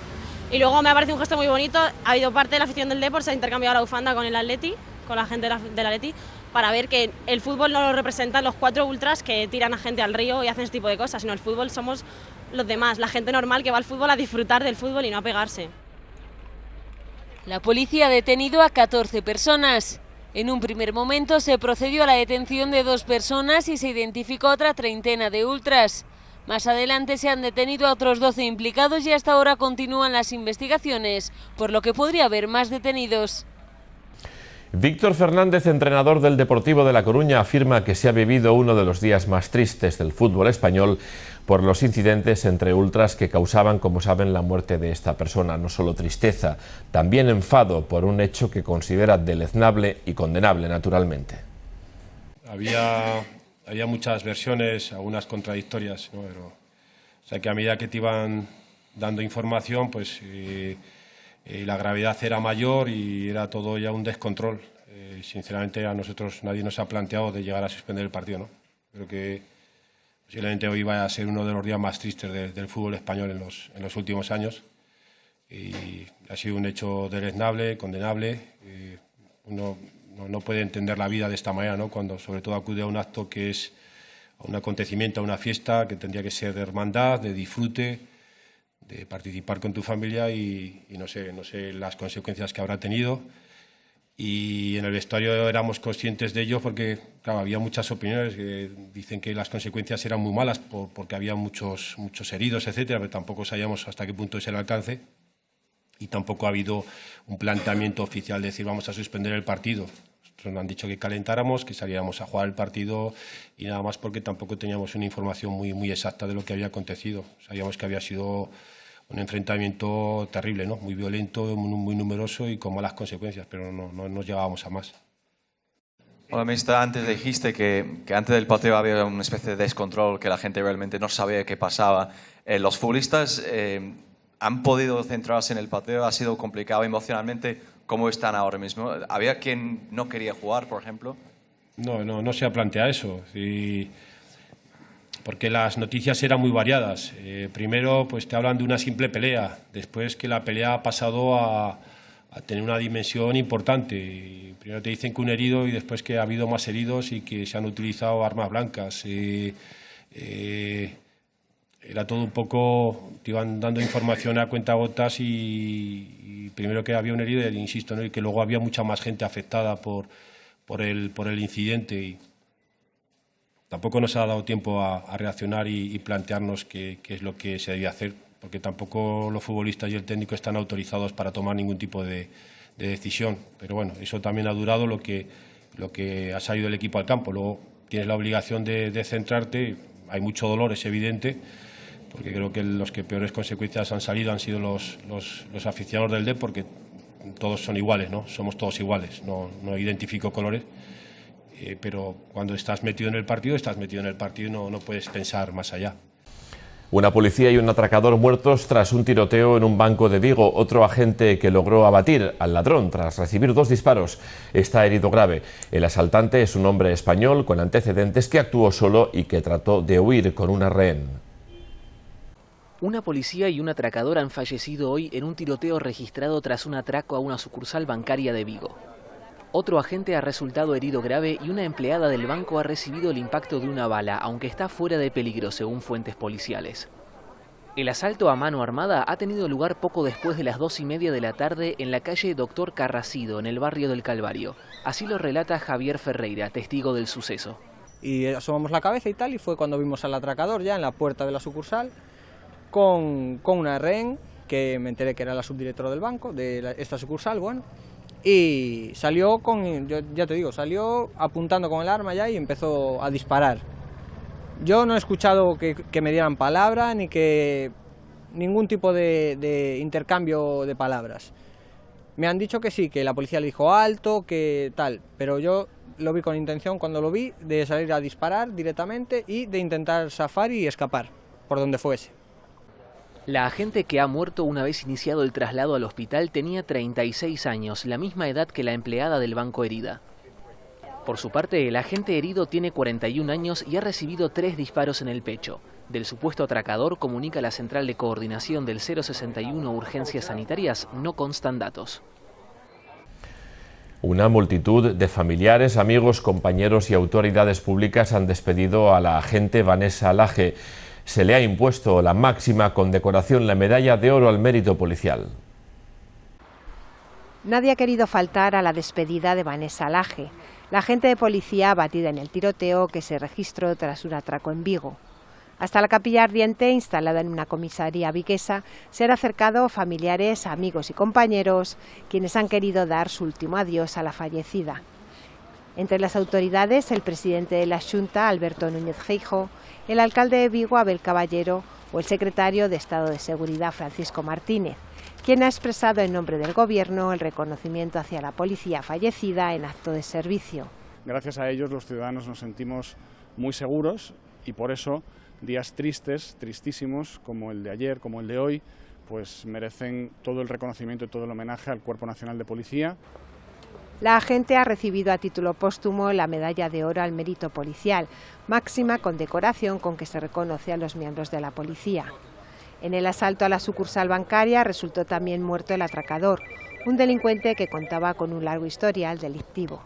Y luego me ha parecido un gesto muy bonito. Ha habido parte de la afición del Depor, se ha intercambiado la bufanda con el Atleti, con la gente del Atleti, para ver que el fútbol no lo representan los 4 ultras que tiran a gente al río y hacen este tipo de cosas, sino el fútbol somos los demás, la gente normal que va al fútbol a disfrutar del fútbol y no a pegarse. La policía ha detenido a 14 personas. En un primer momento se procedió a la detención de 2 personas y se identificó otra treintena de ultras. Más adelante se han detenido a otros 12 implicados y hasta ahora continúan las investigaciones, por lo que podría haber más detenidos. Víctor Fernández, entrenador del Deportivo de La Coruña, afirma que se ha vivido uno de los días más tristes del fútbol español por los incidentes entre ultras que causaban, como saben, la muerte de esta persona. No solo tristeza, también enfado por un hecho que considera deleznable y condenable, naturalmente. Había muchas versiones, algunas contradictorias, ¿no? Pero, o sea, que a medida que te iban dando información, pues la gravedad era mayor y era todo ya un descontrol. Sinceramente, a nosotros nadie nos ha planteado de llegar a suspender el partido, ¿no? Creo que posiblemente hoy vaya a ser uno de los días más tristes del fútbol español en los últimos años. Y ha sido un hecho deleznable, condenable. Uno no puede entender la vida de esta manera, ¿no? Cuando sobre todo acude a un acto que es a un acontecimiento, a una fiesta que tendría que ser de hermandad, de disfrute, de participar con tu familia y no sé las consecuencias que habrá tenido. Y en el vestuario éramos conscientes de ello porque, claro, había muchas opiniones que dicen que las consecuencias eran muy malas porque había muchos heridos, etcétera, pero tampoco sabíamos hasta qué punto es el alcance y tampoco ha habido un planteamiento oficial de decir vamos a suspender el partido. Nosotros nos han dicho que calentáramos, que saliéramos a jugar el partido y nada más, porque tampoco teníamos una información muy exacta de lo que había acontecido. Sabíamos que había sido un enfrentamiento terrible, ¿no? Muy violento, muy numeroso y con malas consecuencias, pero no nos llegábamos a más. Bueno, ministra, antes dijiste que antes del partido había una especie de descontrol, que la gente realmente no sabía qué pasaba. ¿Los futbolistas han podido centrarse en el partido? ¿Ha sido complicado emocionalmente? ¿Cómo están ahora mismo? ¿Había quien no quería jugar, por ejemplo? No se ha planteado eso. Porque las noticias eran muy variadas. Primero, pues te hablan de una simple pelea, después que la pelea ha pasado a tener una dimensión importante. Y primero te dicen que un herido y después que ha habido más heridos y que se han utilizado armas blancas. Era todo un poco, te iban dando información a cuentagotas y primero que había un herido, insisto, ¿no? Y que luego había mucha más gente afectada por el incidente. Y tampoco nos ha dado tiempo a reaccionar y plantearnos qué es lo que se debía hacer, porque tampoco los futbolistas y el técnico están autorizados para tomar ningún tipo de decisión. Pero bueno, eso también ha durado lo que ha salido el equipo al campo. Luego tienes la obligación de centrarte. Hay mucho dolor, es evidente, porque creo que los que peores consecuencias han salido han sido los aficionados del DEP, porque todos son iguales, ¿no? Somos todos iguales, no identifico colores, pero cuando estás metido en el partido y no puedes pensar más allá. Una policía y un atracador muertos tras un tiroteo en un banco de Vigo. Otro agente que logró abatir al ladrón tras recibir 2 disparos está herido grave. El asaltante es un hombre español con antecedentes que actuó solo y que trató de huir con una rehén. Una policía y un atracador han fallecido hoy en un tiroteo registrado tras un atraco a una sucursal bancaria de Vigo. Otro agente ha resultado herido grave y una empleada del banco ha recibido el impacto de una bala, aunque está fuera de peligro, según fuentes policiales. El asalto a mano armada ha tenido lugar poco después de las 2:30 de la tarde en la calle Doctor Carracido, en el barrio del Calvario. Así lo relata Javier Ferreira, testigo del suceso. Y asomamos la cabeza y tal, y fue cuando vimos al atracador ya en la puerta de la sucursal con una rehén, que me enteré que era la subdirectora del banco, de esta sucursal, bueno. Y salió salió apuntando con el arma ya y empezó a disparar. Yo no he escuchado que me dieran palabra ni que ningún tipo de intercambio de palabras. Me han dicho que sí, que la policía le dijo alto, que tal, pero yo lo vi con intención cuando lo vi de salir a disparar directamente y de intentar zafar y escapar por donde fuese. La agente que ha muerto una vez iniciado el traslado al hospital tenía 36 años, la misma edad que la empleada del banco herida. Por su parte, el agente herido tiene 41 años y ha recibido 3 disparos en el pecho. Del supuesto atracador, comunica la central de coordinación del 061 Urgencias Sanitarias, no constan datos. Una multitud de familiares, amigos, compañeros y autoridades públicas han despedido a la agente Vanessa Laje. Se le ha impuesto la máxima condecoración, la Medalla de Oro al Mérito Policial. Nadie ha querido faltar a la despedida de Vanessa Laje, la agente de policía abatida en el tiroteo que se registró tras un atraco en Vigo. Hasta la capilla ardiente, instalada en una comisaría viguesa, se han acercado familiares, amigos y compañeros, quienes han querido dar su último adiós a la fallecida. Entre las autoridades, el presidente de la Xunta, Alberto Núñez Feijóo, el alcalde de Vigo, Abel Caballero, o el secretario de Estado de Seguridad, Francisco Martínez, quien ha expresado en nombre del Gobierno el reconocimiento hacia la policía fallecida en acto de servicio. Gracias a ellos los ciudadanos nos sentimos muy seguros y por eso días tristes, tristísimos, como el de ayer, como el de hoy, pues merecen todo el reconocimiento y todo el homenaje al Cuerpo Nacional de Policía. La agente ha recibido a título póstumo la Medalla de Oro al Mérito Policial, máxima condecoración con que se reconoce a los miembros de la policía. En el asalto a la sucursal bancaria resultó también muerto el atracador, un delincuente que contaba con un largo historial delictivo.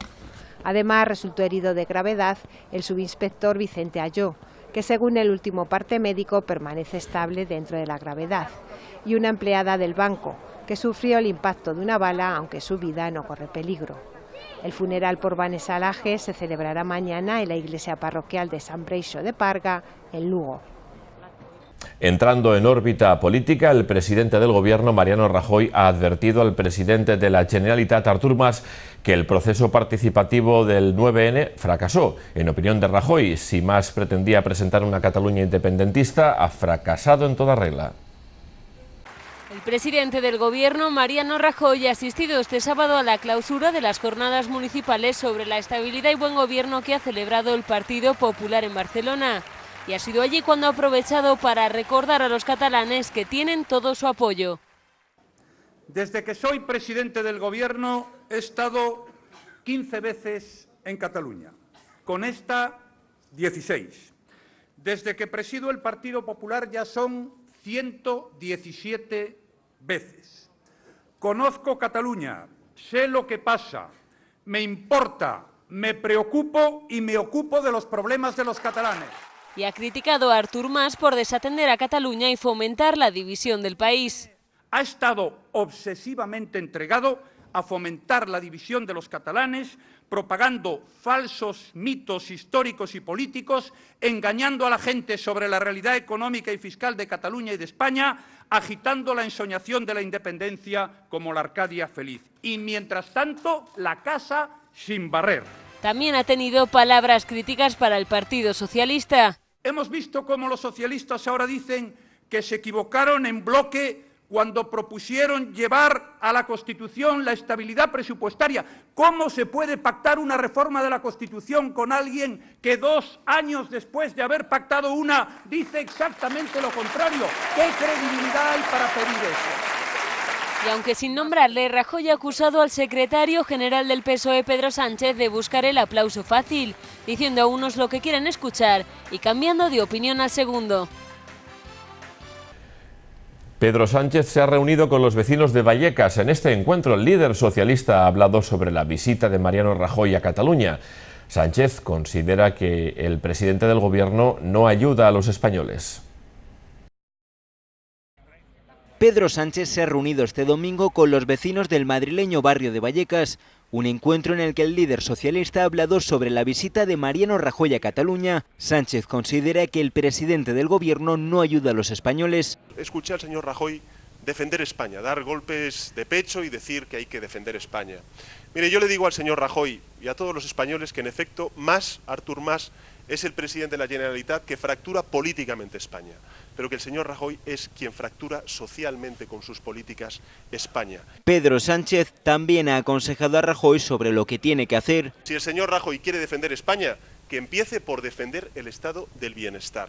Además, resultó herido de gravedad el subinspector Vicente Ayó, que según el último parte médico permanece estable dentro de la gravedad, y una empleada del banco, que sufrió el impacto de una bala, aunque su vida no corre peligro. El funeral por Vanessa Laje se celebrará mañana en la iglesia parroquial de San Breixo de Parga, en Lugo. Entrando en órbita política, el presidente del Gobierno, Mariano Rajoy, ha advertido al presidente de la Generalitat, Artur Mas, que el proceso participativo del 9N fracasó. En opinión de Rajoy, si Mas pretendía presentar una Cataluña independentista, ha fracasado en toda regla. El presidente del Gobierno, Mariano Rajoy, ha asistido este sábado a la clausura de las jornadas municipales sobre la estabilidad y buen gobierno que ha celebrado el Partido Popular en Barcelona. Y ha sido allí cuando ha aprovechado para recordar a los catalanes que tienen todo su apoyo. Desde que soy presidente del Gobierno he estado 15 veces en Cataluña, con esta 16. Desde que presido el Partido Popular ya son 117 veces. Conozco Cataluña, sé lo que pasa, me importa, me preocupo y me ocupo de los problemas de los catalanes. Y ha criticado a Artur Mas por desatender a Cataluña y fomentar la división del país. Ha estado obsesivamente entregado a fomentar la división de los catalanes, propagando falsos mitos históricos y políticos, engañando a la gente sobre la realidad económica y fiscal de Cataluña y de España, agitando la ensoñación de la independencia como la Arcadia feliz. Y mientras tanto, la casa sin barrer. También ha tenido palabras críticas para el Partido Socialista. Hemos visto cómo los socialistas ahora dicen que se equivocaron en bloque cuando propusieron llevar a la Constitución la estabilidad presupuestaria. ¿Cómo se puede pactar una reforma de la Constitución con alguien que 2 años después de haber pactado una dice exactamente lo contrario? ¿Qué credibilidad hay para pedir eso? Y aunque sin nombrarle, Rajoy ha acusado al secretario general del PSOE, Pedro Sánchez, de buscar el aplauso fácil, diciendo a unos lo que quieren escuchar y cambiando de opinión al segundo. Pedro Sánchez se ha reunido con los vecinos de Vallecas. En este encuentro, el líder socialista ha hablado sobre la visita de Mariano Rajoy a Cataluña. Sánchez considera que el presidente del gobierno no ayuda a los españoles. Pedro Sánchez se ha reunido este domingo con los vecinos del madrileño barrio de Vallecas, un encuentro en el que el líder socialista ha hablado sobre la visita de Mariano Rajoy a Cataluña. Sánchez considera que el presidente del gobierno no ayuda a los españoles. Escuché al señor Rajoy defender España, dar golpes de pecho y decir que hay que defender España. Mire, yo le digo al señor Rajoy y a todos los españoles que en efecto Artur Mas es el presidente de la Generalitat que fractura políticamente España, pero que el señor Rajoy es quien fractura socialmente con sus políticas España. Pedro Sánchez también ha aconsejado a Rajoy sobre lo que tiene que hacer. Si el señor Rajoy quiere defender España, que empiece por defender el estado del bienestar,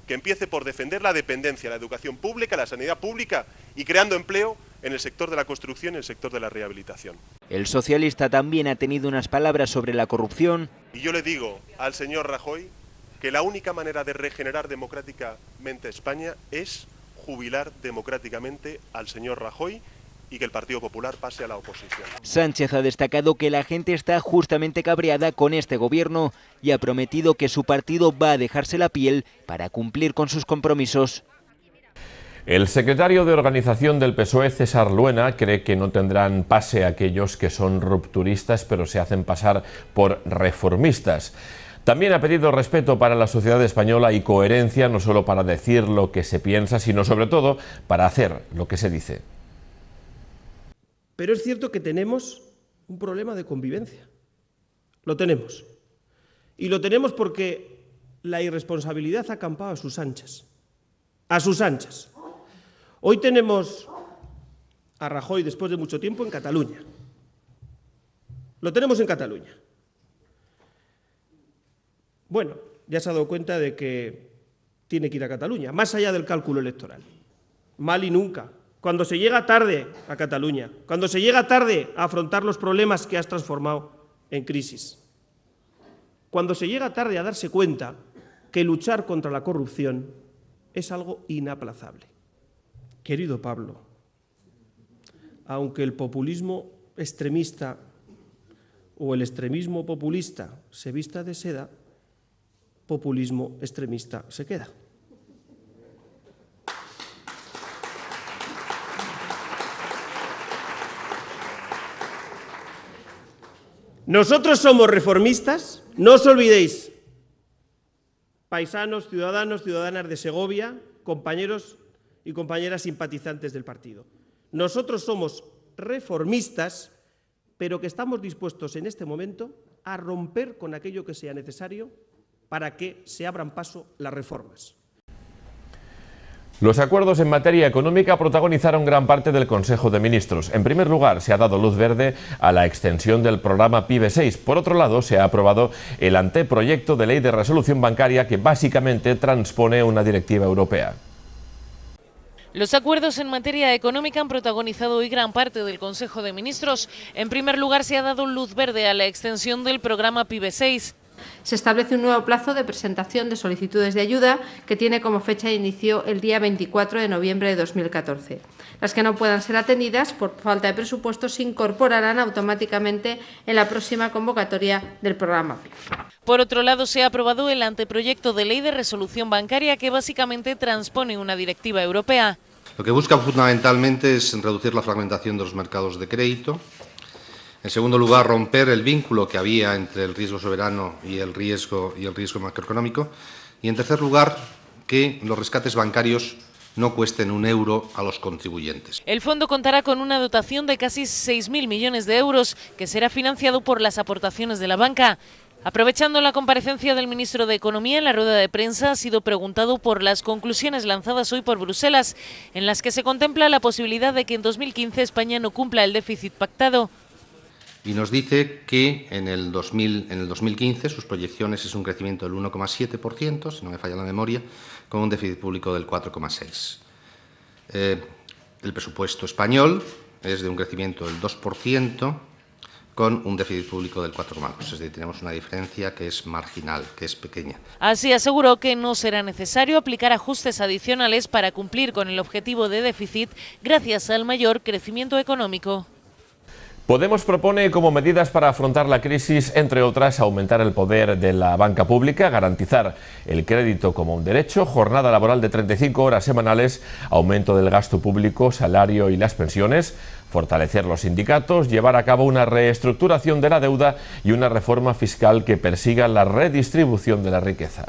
que empiece por defender la dependencia, la educación pública, la sanidad pública y creando empleo en el sector de la construcción y el sector de la rehabilitación. El socialista también ha tenido unas palabras sobre la corrupción. Y yo le digo al señor Rajoy que la única manera de regenerar democráticamente España es jubilar democráticamente al señor Rajoy y que el Partido Popular pase a la oposición. Sánchez ha destacado que la gente está justamente cabreada con este gobierno y ha prometido que su partido va a dejarse la piel para cumplir con sus compromisos. El secretario de organización del PSOE, César Luena, cree que no tendrán pase aquellos que son rupturistas pero se hacen pasar por reformistas. También ha pedido respeto para la sociedad española y coherencia, no solo para decir lo que se piensa, sino sobre todo para hacer lo que se dice. Pero es cierto que tenemos un problema de convivencia. Lo tenemos. Y lo tenemos porque la irresponsabilidad ha acampado a sus anchas. A sus anchas. Hoy tenemos a Rajoy, después de mucho tiempo, en Cataluña. Lo tenemos en Cataluña. Bueno, ya se ha dado cuenta de que tiene que ir a Cataluña, más allá del cálculo electoral. Mal y nunca. Cuando se llega tarde a Cataluña, cuando se llega tarde a afrontar los problemas que has transformado en crisis, cuando se llega tarde a darse cuenta que luchar contra la corrupción es algo inaplazable. Querido Pablo, aunque el populismo extremista o el extremismo populista se vista de seda, populismo extremista se queda. Nosotros somos reformistas, no os olvidéis, paisanos, ciudadanos, ciudadanas de Segovia, compañeros y compañeras simpatizantes del partido. Nosotros somos reformistas, pero que estamos dispuestos en este momento a romper con aquello que sea necesario para que se abran paso las reformas. Los acuerdos en materia económica protagonizaron gran parte del Consejo de Ministros. En primer lugar, se ha dado luz verde a la extensión del programa PIB 6. Por otro lado, se ha aprobado el anteproyecto de ley de resolución bancaria que básicamente transpone una directiva europea. Los acuerdos en materia económica han protagonizado hoy gran parte del Consejo de Ministros. En primer lugar, se ha dado luz verde a la extensión del programa PIB 6. se establece un nuevo plazo de presentación de solicitudes de ayuda que tiene como fecha de inicio el día 24 de noviembre de 2014. Las que no puedan ser atendidas por falta de presupuesto se incorporarán automáticamente en la próxima convocatoria del programa. Por otro lado, se ha aprobado el anteproyecto de ley de resolución bancaria que básicamente transpone una directiva europea. Lo que busca fundamentalmente es reducir la fragmentación de los mercados de crédito. En segundo lugar, romper el vínculo que había entre el riesgo soberano y el riesgo macroeconómico. Y en tercer lugar, que los rescates bancarios no cuesten un euro a los contribuyentes. El fondo contará con una dotación de casi 6.000 millones de euros, que será financiado por las aportaciones de la banca. Aprovechando la comparecencia del ministro de Economía en la rueda de prensa, ha sido preguntado por las conclusiones lanzadas hoy por Bruselas, en las que se contempla la posibilidad de que en 2015 España no cumpla el déficit pactado. Y nos dice que en el 2015 sus proyecciones es un crecimiento del 1,7%, si no me falla la memoria, con un déficit público del 4,6%. El presupuesto español es de un crecimiento del 2%, con un déficit público del 4,2%. Es decir, tenemos una diferencia que es marginal, que es pequeña. Así aseguró que no será necesario aplicar ajustes adicionales para cumplir con el objetivo de déficit gracias al mayor crecimiento económico. Podemos propone como medidas para afrontar la crisis, entre otras, aumentar el poder de la banca pública, garantizar el crédito como un derecho, jornada laboral de 35 horas semanales, aumento del gasto público, salario y las pensiones, fortalecer los sindicatos, llevar a cabo una reestructuración de la deuda y una reforma fiscal que persiga la redistribución de la riqueza.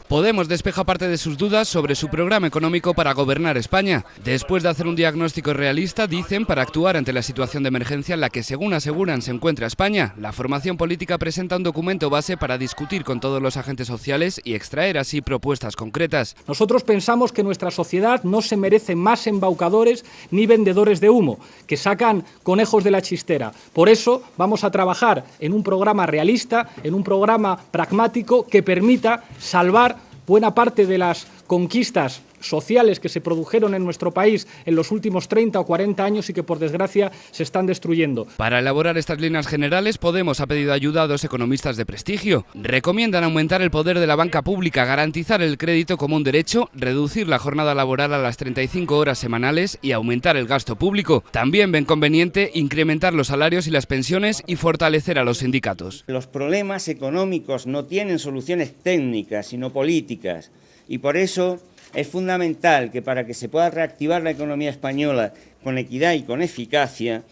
Podemos despeja parte de sus dudas sobre su programa económico para gobernar España. Después de hacer un diagnóstico realista, dicen, para actuar ante la situación de emergencia en la que, según aseguran, se encuentra España, la formación política presenta un documento base para discutir con todos los agentes sociales y extraer así propuestas concretas. Nosotros pensamos que nuestra sociedad no se merece más embaucadores ni vendedores de humo, que sacan conejos de la chistera. Por eso vamos a trabajar en un programa realista, en un programa pragmático que permita salvar buena parte de las conquistas sociales que se produjeron en nuestro país en los últimos 30 o 40 años y que por desgracia se están destruyendo. Para elaborar estas líneas generales, Podemos ha pedido ayuda a 2 economistas de prestigio. Recomiendan aumentar el poder de la banca pública, garantizar el crédito como un derecho, reducir la jornada laboral a las 35 horas semanales y aumentar el gasto público. También ven conveniente incrementar los salarios y las pensiones y fortalecer a los sindicatos. Los problemas económicos no tienen soluciones técnicas, sino políticas, y por eso es fundamental que para que se pueda reactivar la economía española con equidad y con eficacia,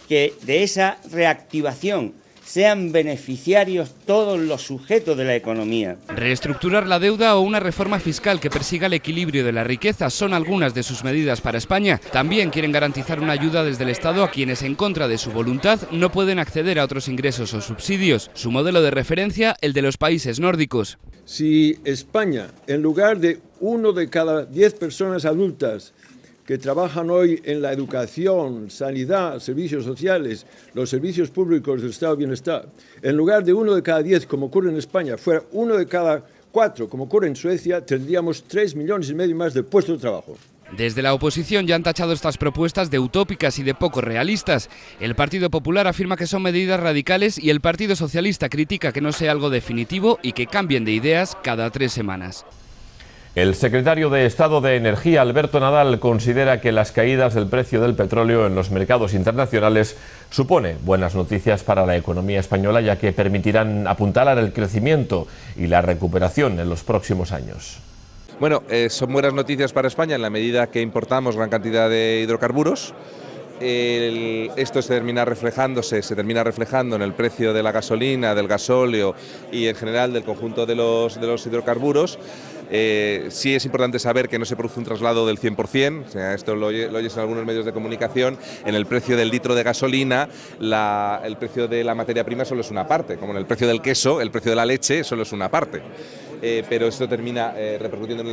que de esa reactivación sean beneficiarios todos los sujetos de la economía. Reestructurar la deuda o una reforma fiscal que persiga el equilibrio de la riqueza son algunas de sus medidas para España. También quieren garantizar una ayuda desde el Estado a quienes en contra de su voluntad no pueden acceder a otros ingresos o subsidios. Su modelo de referencia, el de los países nórdicos. Si España, en lugar de 1 de cada 10 personas adultas que trabajan hoy en la educación, sanidad, servicios sociales, los servicios públicos del Estado de Bienestar, en lugar de 1 de cada 10, como ocurre en España, fuera 1 de cada 4, como ocurre en Suecia, tendríamos 3,5 millones más de puestos de trabajo. Desde la oposición ya han tachado estas propuestas de utópicas y de poco realistas. El Partido Popular afirma que son medidas radicales y el Partido Socialista critica que no sea algo definitivo y que cambien de ideas cada 3 semanas. El secretario de Estado de Energía, Alberto Nadal, considera que las caídas del precio del petróleo en los mercados internacionales supone buenas noticias para la economía española, ya que permitirán apuntalar el crecimiento y la recuperación en los próximos años. Bueno, son buenas noticias para España en la medida que importamos gran cantidad de hidrocarburos. Esto se termina reflejando en el precio de la gasolina, del gasóleo y en general del conjunto de los hidrocarburos. Sí es importante saber que no se produce un traslado del 100%, o sea, esto lo oyes en algunos medios de comunicación. En el precio del litro de gasolina, el precio de la materia prima solo es una parte, como en el precio del queso, el precio de la leche solo es una parte. pero esto termina repercutiendo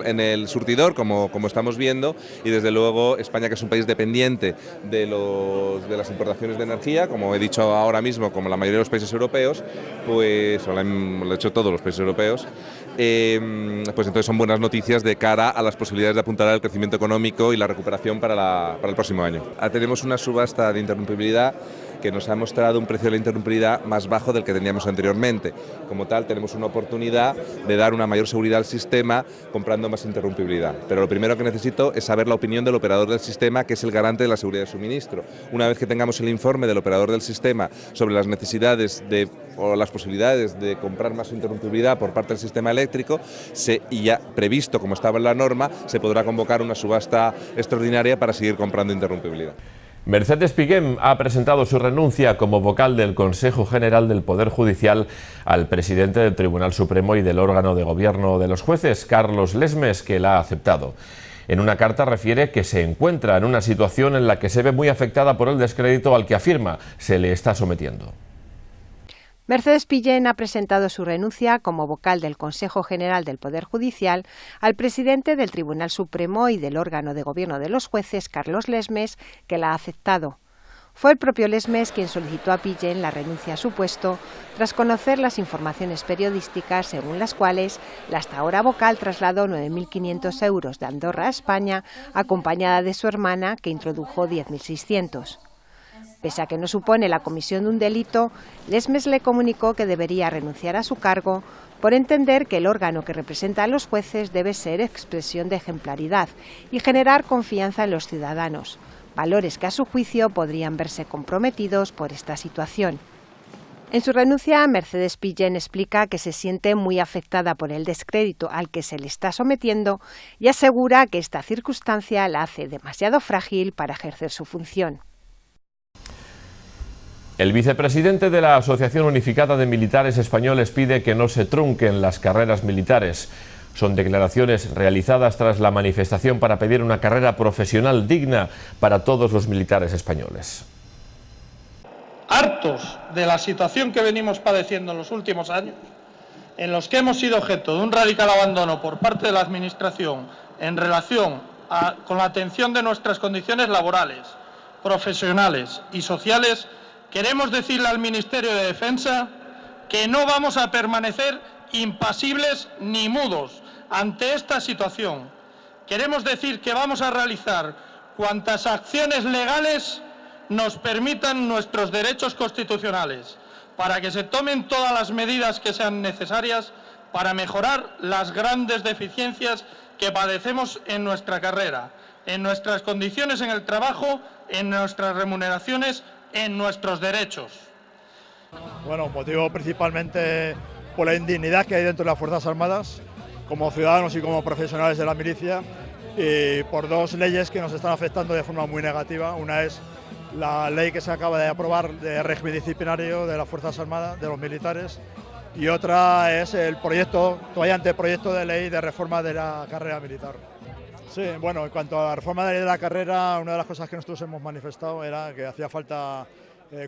en el surtidor, como estamos viendo, y desde luego España, que es un país dependiente de las importaciones de energía, como he dicho ahora mismo, como la mayoría de los países europeos, pues lo han hecho todos los países europeos, pues entonces son buenas noticias de cara a las posibilidades de apuntar al crecimiento económico y la recuperación para el próximo año. Tenemos una subasta de interrumpibilidad que nos ha mostrado un precio de la interrumpibilidad más bajo del que teníamos anteriormente. Como tal, tenemos una oportunidad de dar una mayor seguridad al sistema comprando más interrumpibilidad. Pero lo primero que necesito es saber la opinión del operador del sistema, que es el garante de la seguridad de suministro. Una vez que tengamos el informe del operador del sistema sobre las necesidades o las posibilidades de comprar más interrumpibilidad por parte del sistema eléctrico, y ya previsto como estaba en la norma, se podrá convocar una subasta extraordinaria para seguir comprando interrumpibilidad. Mercedes Piguem ha presentado su renuncia como vocal del Consejo General del Poder Judicial al presidente del Tribunal Supremo y del órgano de gobierno de los jueces, Carlos Lesmes, que la ha aceptado. En una carta refiere que se encuentra en una situación en la que se ve muy afectada por el descrédito al que afirma se le está sometiendo. Mercedes Piguem ha presentado su renuncia como vocal del Consejo General del Poder Judicial al presidente del Tribunal Supremo y del órgano de gobierno de los jueces, Carlos Lesmes, que la ha aceptado. Fue el propio Lesmes quien solicitó a Piguem la renuncia a su puesto tras conocer las informaciones periodísticas según las cuales la hasta ahora vocal trasladó 9.500 euros de Andorra a España, acompañada de su hermana, que introdujo 10.600. Pese a que no supone la comisión de un delito, Lesmes le comunicó que debería renunciar a su cargo por entender que el órgano que representa a los jueces debe ser expresión de ejemplaridad y generar confianza en los ciudadanos, valores que a su juicio podrían verse comprometidos por esta situación. En su renuncia, Mercedes Piguem explica que se siente muy afectada por el descrédito al que se le está sometiendo y asegura que esta circunstancia la hace demasiado frágil para ejercer su función. El vicepresidente de la Asociación Unificada de Militares Españoles pide que no se trunquen las carreras militares. Son declaraciones realizadas tras la manifestación para pedir una carrera profesional digna para todos los militares españoles. Hartos de la situación que venimos padeciendo en los últimos años, en los que hemos sido objeto de un radical abandono por parte de la Administración en relación con la atención de nuestras condiciones laborales, profesionales y sociales, queremos decirle al Ministerio de Defensa que no vamos a permanecer impasibles ni mudos ante esta situación. Queremos decir que vamos a realizar cuantas acciones legales nos permitan nuestros derechos constitucionales, para que se tomen todas las medidas que sean necesarias para mejorar las grandes deficiencias que padecemos en nuestra carrera, en nuestras condiciones en el trabajo, en nuestras remuneraciones, en nuestros derechos. Bueno, motivo principalmente por la indignidad que hay dentro de las Fuerzas Armadas, como ciudadanos y como profesionales de la milicia, y por dos leyes que nos están afectando de forma muy negativa. Una es la ley que se acaba de aprobar de régimen disciplinario de las Fuerzas Armadas, de los militares, y otra es el proyecto, todavía anteproyecto de ley de reforma de la carrera militar. Sí, bueno, en cuanto a la reforma de la carrera, una de las cosas que nosotros hemos manifestado era que hacía falta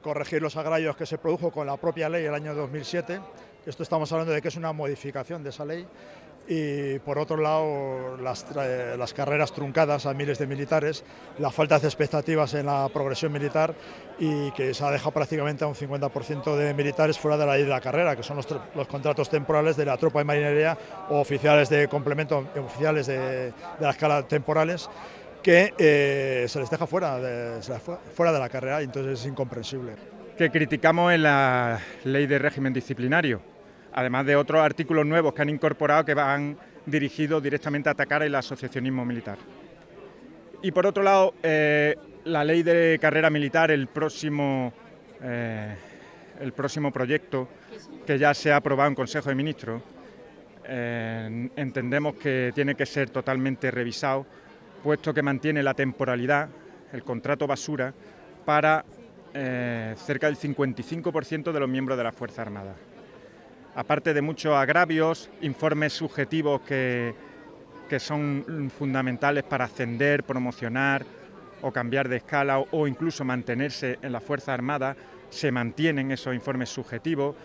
corregir los agravios que se produjo con la propia ley el año 2007. Esto estamos hablando de que es una modificación de esa ley. Y por otro lado, las carreras truncadas a miles de militares, la falta de expectativas en la progresión militar y que se ha dejado prácticamente a un 50% de militares fuera de la ley de la carrera, que son los contratos temporales de la tropa de marinería o oficiales de complemento, oficiales de la escala temporales, que se les deja fuera de la carrera, y entonces es incomprensible. Que criticamos en la ley de régimen disciplinario, además de otros artículos nuevos que han incorporado que van dirigidos directamente a atacar el asociacionismo militar. Y por otro lado, la ley de carrera militar, el próximo proyecto que ya se ha aprobado en Consejo de Ministros, entendemos que tiene que ser totalmente revisado, puesto que mantiene la temporalidad, el contrato basura, para cerca del 55% de los miembros de las Fuerzas Armadas. Aparte de muchos agravios, informes subjetivos que son fundamentales para ascender, promocionar o cambiar de escala o incluso mantenerse en las Fuerzas Armadas, se mantienen esos informes subjetivos.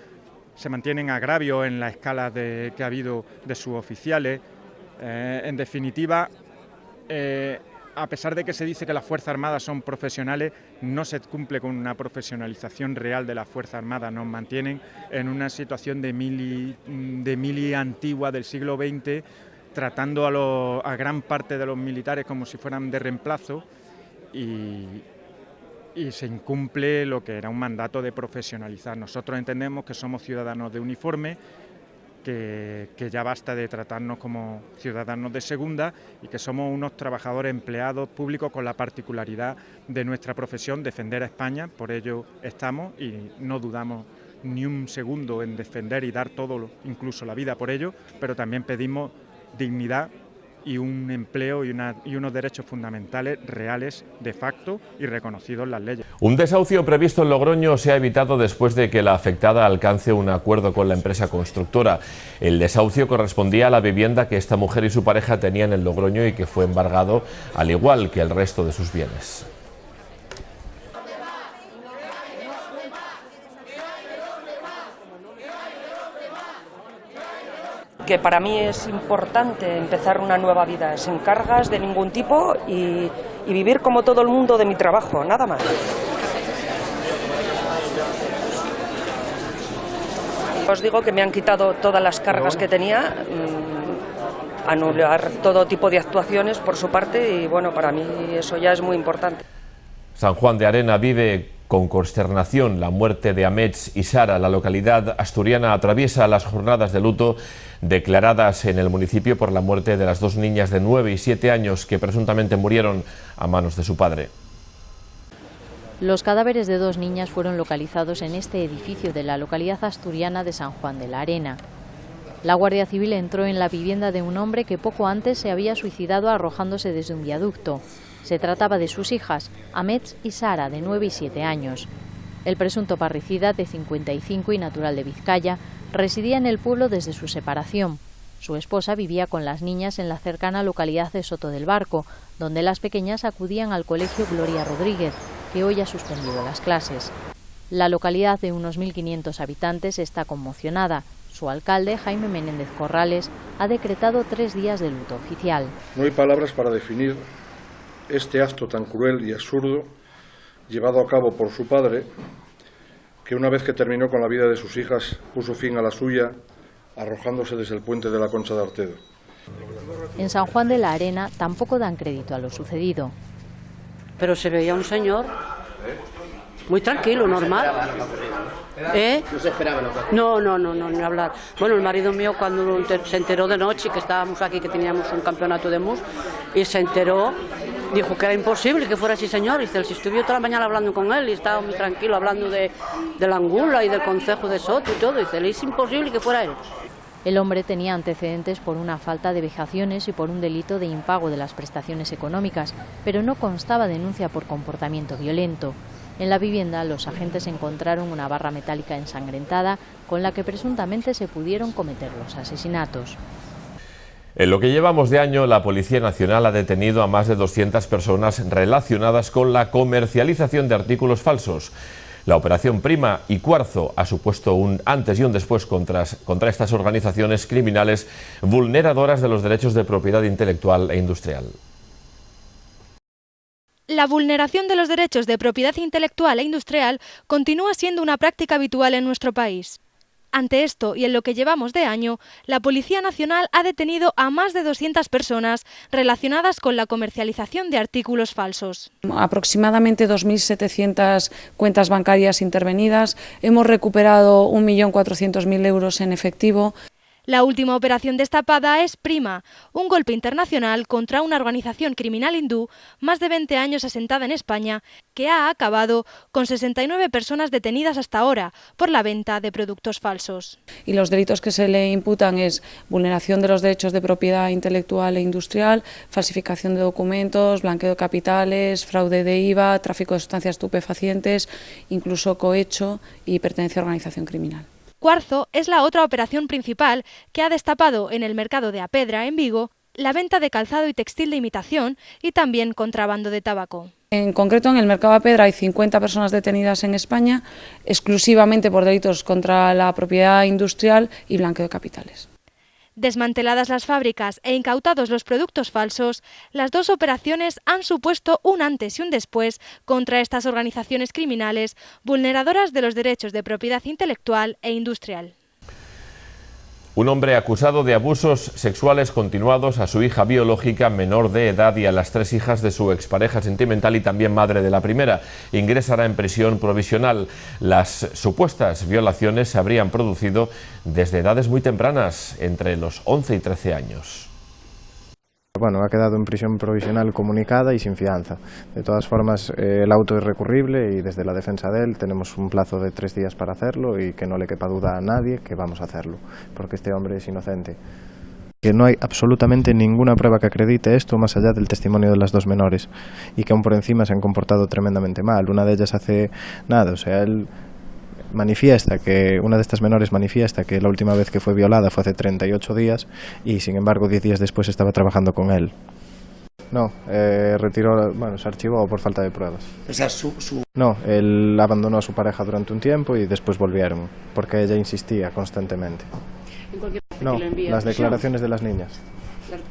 se mantienen agravios en la escala que ha habido de sus oficiales. En definitiva, a pesar de que se dice que las Fuerzas Armadas son profesionales, no se cumple con una profesionalización real de las Fuerzas Armadas. Nos mantienen en una situación de mili antigua del siglo XX, tratando a gran parte de los militares como si fueran de reemplazo, y se incumple lo que era un mandato de profesionalizar. Nosotros entendemos que somos ciudadanos de uniforme, que ya basta de tratarnos como ciudadanos de segunda y que somos unos trabajadores empleados públicos con la particularidad de nuestra profesión, defender a España. Por ello estamos y no dudamos ni un segundo en defender y dar todo, incluso la vida por ello, pero también pedimos dignidad y un empleo y unos derechos fundamentales reales de facto y reconocidos en las leyes. Un desahucio previsto en Logroño se ha evitado después de que la afectada alcance un acuerdo con la empresa constructora. El desahucio correspondía a la vivienda que esta mujer y su pareja tenían en Logroño y que fue embargado, al igual que el resto de sus bienes. Que para mí es importante empezar una nueva vida sin cargas de ningún tipo y vivir como todo el mundo de mi trabajo, nada más. Os digo que me han quitado todas las cargas que tenía, anular todo tipo de actuaciones por su parte y bueno, para mí eso ya es muy importante. San Juan de Arena vive con consternación la muerte de Amets y Sara. La localidad asturiana atraviesa las jornadas de luto declaradas en el municipio por la muerte de las dos niñas de 9 y 7 años que presuntamente murieron a manos de su padre. Los cadáveres de dos niñas fueron localizados en este edificio de la localidad asturiana de San Juan de la Arena. La Guardia Civil entró en la vivienda de un hombre que poco antes se había suicidado arrojándose desde un viaducto. Se trataba de sus hijas, Amets y Sara, de 9 y 7 años. El presunto parricida, de 55 y natural de Vizcaya, residía en el pueblo desde su separación. Su esposa vivía con las niñas en la cercana localidad de Soto del Barco, donde las pequeñas acudían al colegio Gloria Rodríguez, que hoy ha suspendido las clases. La localidad, de unos 1.500 habitantes, está conmocionada. Su alcalde, Jaime Menéndez Corrales, ha decretado 3 días de luto oficial. No hay palabras para definir este acto tan cruel y absurdo llevado a cabo por su padre, que una vez que terminó con la vida de sus hijas puso fin a la suya arrojándose desde el puente de la Concha de Artedo. En San Juan de la Arena tampoco dan crédito a lo sucedido. Pero se veía un señor muy tranquilo, normal. No se esperaba, ¿no? No, ni hablar. Bueno, el marido mío cuando se enteró de noche que estábamos aquí, que teníamos un campeonato de mus, y se enteró, dijo que era imposible que fuera así, señor. Y dice, si estuve toda la mañana hablando con él y estaba muy tranquilo hablando de la Angula y del concejo de Soto y todo, dice, es imposible que fuera él. El hombre tenía antecedentes por una falta de vejaciones y por un delito de impago de las prestaciones económicas, pero no constaba denuncia por comportamiento violento. En la vivienda, los agentes encontraron una barra metálica ensangrentada con la que presuntamente se pudieron cometer los asesinatos. En lo que llevamos de año, la Policía Nacional ha detenido a más de 200 personas relacionadas con la comercialización de artículos falsos. La operación Prima y Cuarzo ha supuesto un antes y un después contra estas organizaciones criminales vulneradoras de los derechos de propiedad intelectual e industrial. La vulneración de los derechos de propiedad intelectual e industrial continúa siendo una práctica habitual en nuestro país. Ante esto, y en lo que llevamos de año, la Policía Nacional ha detenido a más de 200 personas relacionadas con la comercialización de artículos falsos. Aproximadamente 2.700 cuentas bancarias intervenidas, hemos recuperado 1.400.000 euros en efectivo. La última operación destapada es Prima, un golpe internacional contra una organización criminal hindú más de 20 años asentada en España, que ha acabado con 69 personas detenidas hasta ahora por la venta de productos falsos. Y los delitos que se le imputan es vulneración de los derechos de propiedad intelectual e industrial, falsificación de documentos, blanqueo de capitales, fraude de IVA, tráfico de sustancias estupefacientes, incluso cohecho y pertenencia a organización criminal. Cuarzo es la otra operación principal que ha destapado en el mercado de Apedra, en Vigo, la venta de calzado y textil de imitación y también contrabando de tabaco. En concreto, en el Mercado de Pedra hay 50 personas detenidas en España, exclusivamente por delitos contra la propiedad industrial y blanqueo de capitales. Desmanteladas las fábricas e incautados los productos falsos, las dos operaciones han supuesto un antes y un después contra estas organizaciones criminales vulneradoras de los derechos de propiedad intelectual e industrial. Un hombre acusado de abusos sexuales continuados a su hija biológica menor de edad y a las 3 hijas de su expareja sentimental y también madre de la primera. Ingresará en prisión provisional. Las supuestas violaciones se habrían producido desde edades muy tempranas, entre los 11 y 13 años. Bueno, ha quedado en prisión provisional comunicada y sin fianza. De todas formas, el auto es recurrible y desde la defensa de él tenemos un plazo de 3 días para hacerlo y que no le quepa duda a nadie que vamos a hacerlo, porque este hombre es inocente. Que no hay absolutamente ninguna prueba que acredite esto más allá del testimonio de las 2 menores y que aún por encima se han comportado tremendamente mal. Una de ellas hace nada, o sea, él manifiesta que, una de estas menores manifiesta que la última vez que fue violada fue hace 38 días y sin embargo 10 días después estaba trabajando con él. No, se archivó por falta de pruebas. O sea, No, él abandonó a su pareja durante un tiempo y después volvieron, porque ella insistía constantemente. En cualquier caso, No, que lo envía. las declaraciones de las niñas.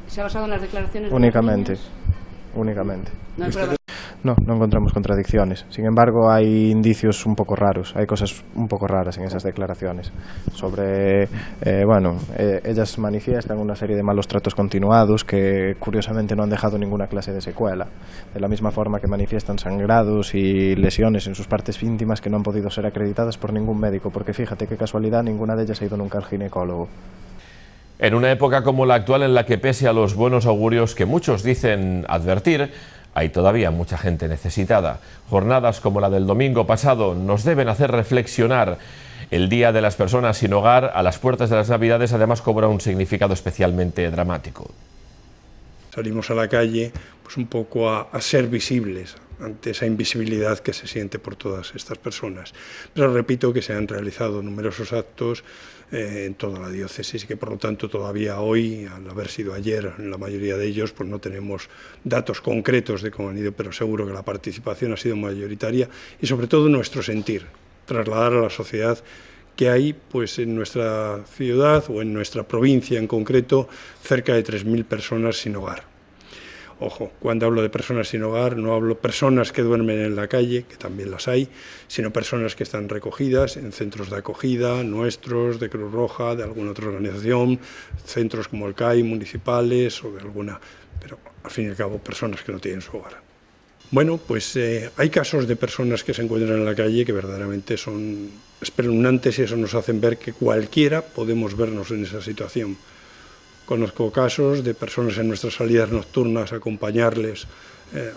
¿Se ha basado en las declaraciones Únicamente, de las niñas? únicamente. No hay pruebas. No, no encontramos contradicciones. Sin embargo, hay indicios un poco raros, hay cosas un poco raras en esas declaraciones. Sobre, ellas manifiestan una serie de malos tratos continuados que curiosamente no han dejado ninguna clase de secuela. De la misma forma que manifiestan sangrados y lesiones en sus partes íntimas que no han podido ser acreditadas por ningún médico, porque fíjate qué casualidad, ninguna de ellas ha ido nunca al ginecólogo. En una época como la actual en la que, pese a los buenos augurios que muchos dicen advertir, hay todavía mucha gente necesitada. Jornadas como la del domingo pasado nos deben hacer reflexionar. El Día de las Personas sin Hogar, a las puertas de las Navidades, además cobra un significado especialmente dramático. Salimos a la calle pues un poco a ser visibles ante esa invisibilidad que se siente por todas estas personas. Pero repito que se han realizado numerosos actos en toda la diócesis y que por lo tanto todavía hoy, al haber sido ayer en la mayoría de ellos, pues no tenemos datos concretos de cómo han ido, pero seguro que la participación ha sido mayoritaria y sobre todo nuestro sentir, trasladar a la sociedad que hay pues en nuestra ciudad o en nuestra provincia en concreto cerca de 3.000 personas sin hogar. Ojo, cuando hablo de personas sin hogar no hablo de personas que duermen en la calle, que también las hay, sino personas que están recogidas en centros de acogida, nuestros, de Cruz Roja, de alguna otra organización, centros como el CAI, municipales o de alguna, pero al fin y al cabo personas que no tienen su hogar. Bueno, pues hay casos de personas que se encuentran en la calle que verdaderamente son espeluznantes y eso nos hacen ver que cualquiera podemos vernos en esa situación. Conozco casos de personas en nuestras salidas nocturnas, acompañarles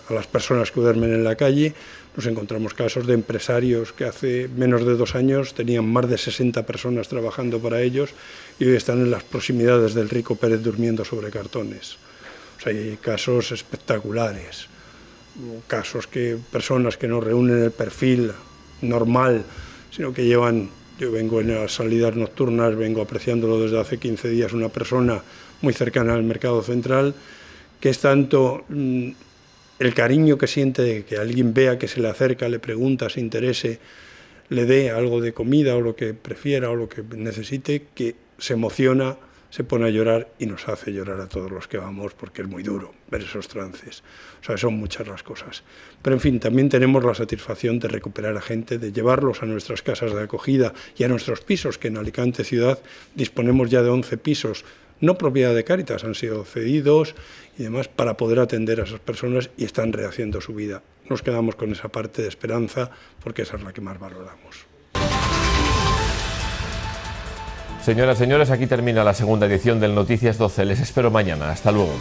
a las personas que duermen en la calle. Nos encontramos casos de empresarios que hace menos de 2 años tenían más de 60 personas trabajando para ellos y hoy están en las proximidades del Rico Pérez durmiendo sobre cartones. O sea, hay casos espectaculares, casos que personas que no reúnen el perfil normal, sino que llevan... Yo vengo en las salidas nocturnas, vengo apreciándolo desde hace 15 días, una persona muy cercana al mercado central, que es tanto el cariño que siente de que alguien vea que se le acerca, le pregunta, se interese, le dé algo de comida o lo que prefiera o lo que necesite, que se emociona, se pone a llorar y nos hace llorar a todos los que vamos porque es muy duro ver esos trances. O sea, son muchas las cosas. Pero en fin, también tenemos la satisfacción de recuperar a gente, de llevarlos a nuestras casas de acogida y a nuestros pisos, que en Alicante ciudad disponemos ya de 11 pisos, no propiedad de Cáritas, han sido cedidos y demás para poder atender a esas personas y están rehaciendo su vida. Nos quedamos con esa parte de esperanza porque esa es la que más valoramos. Señoras y señores, aquí termina la segunda edición del Noticias 12. Les espero mañana. Hasta luego.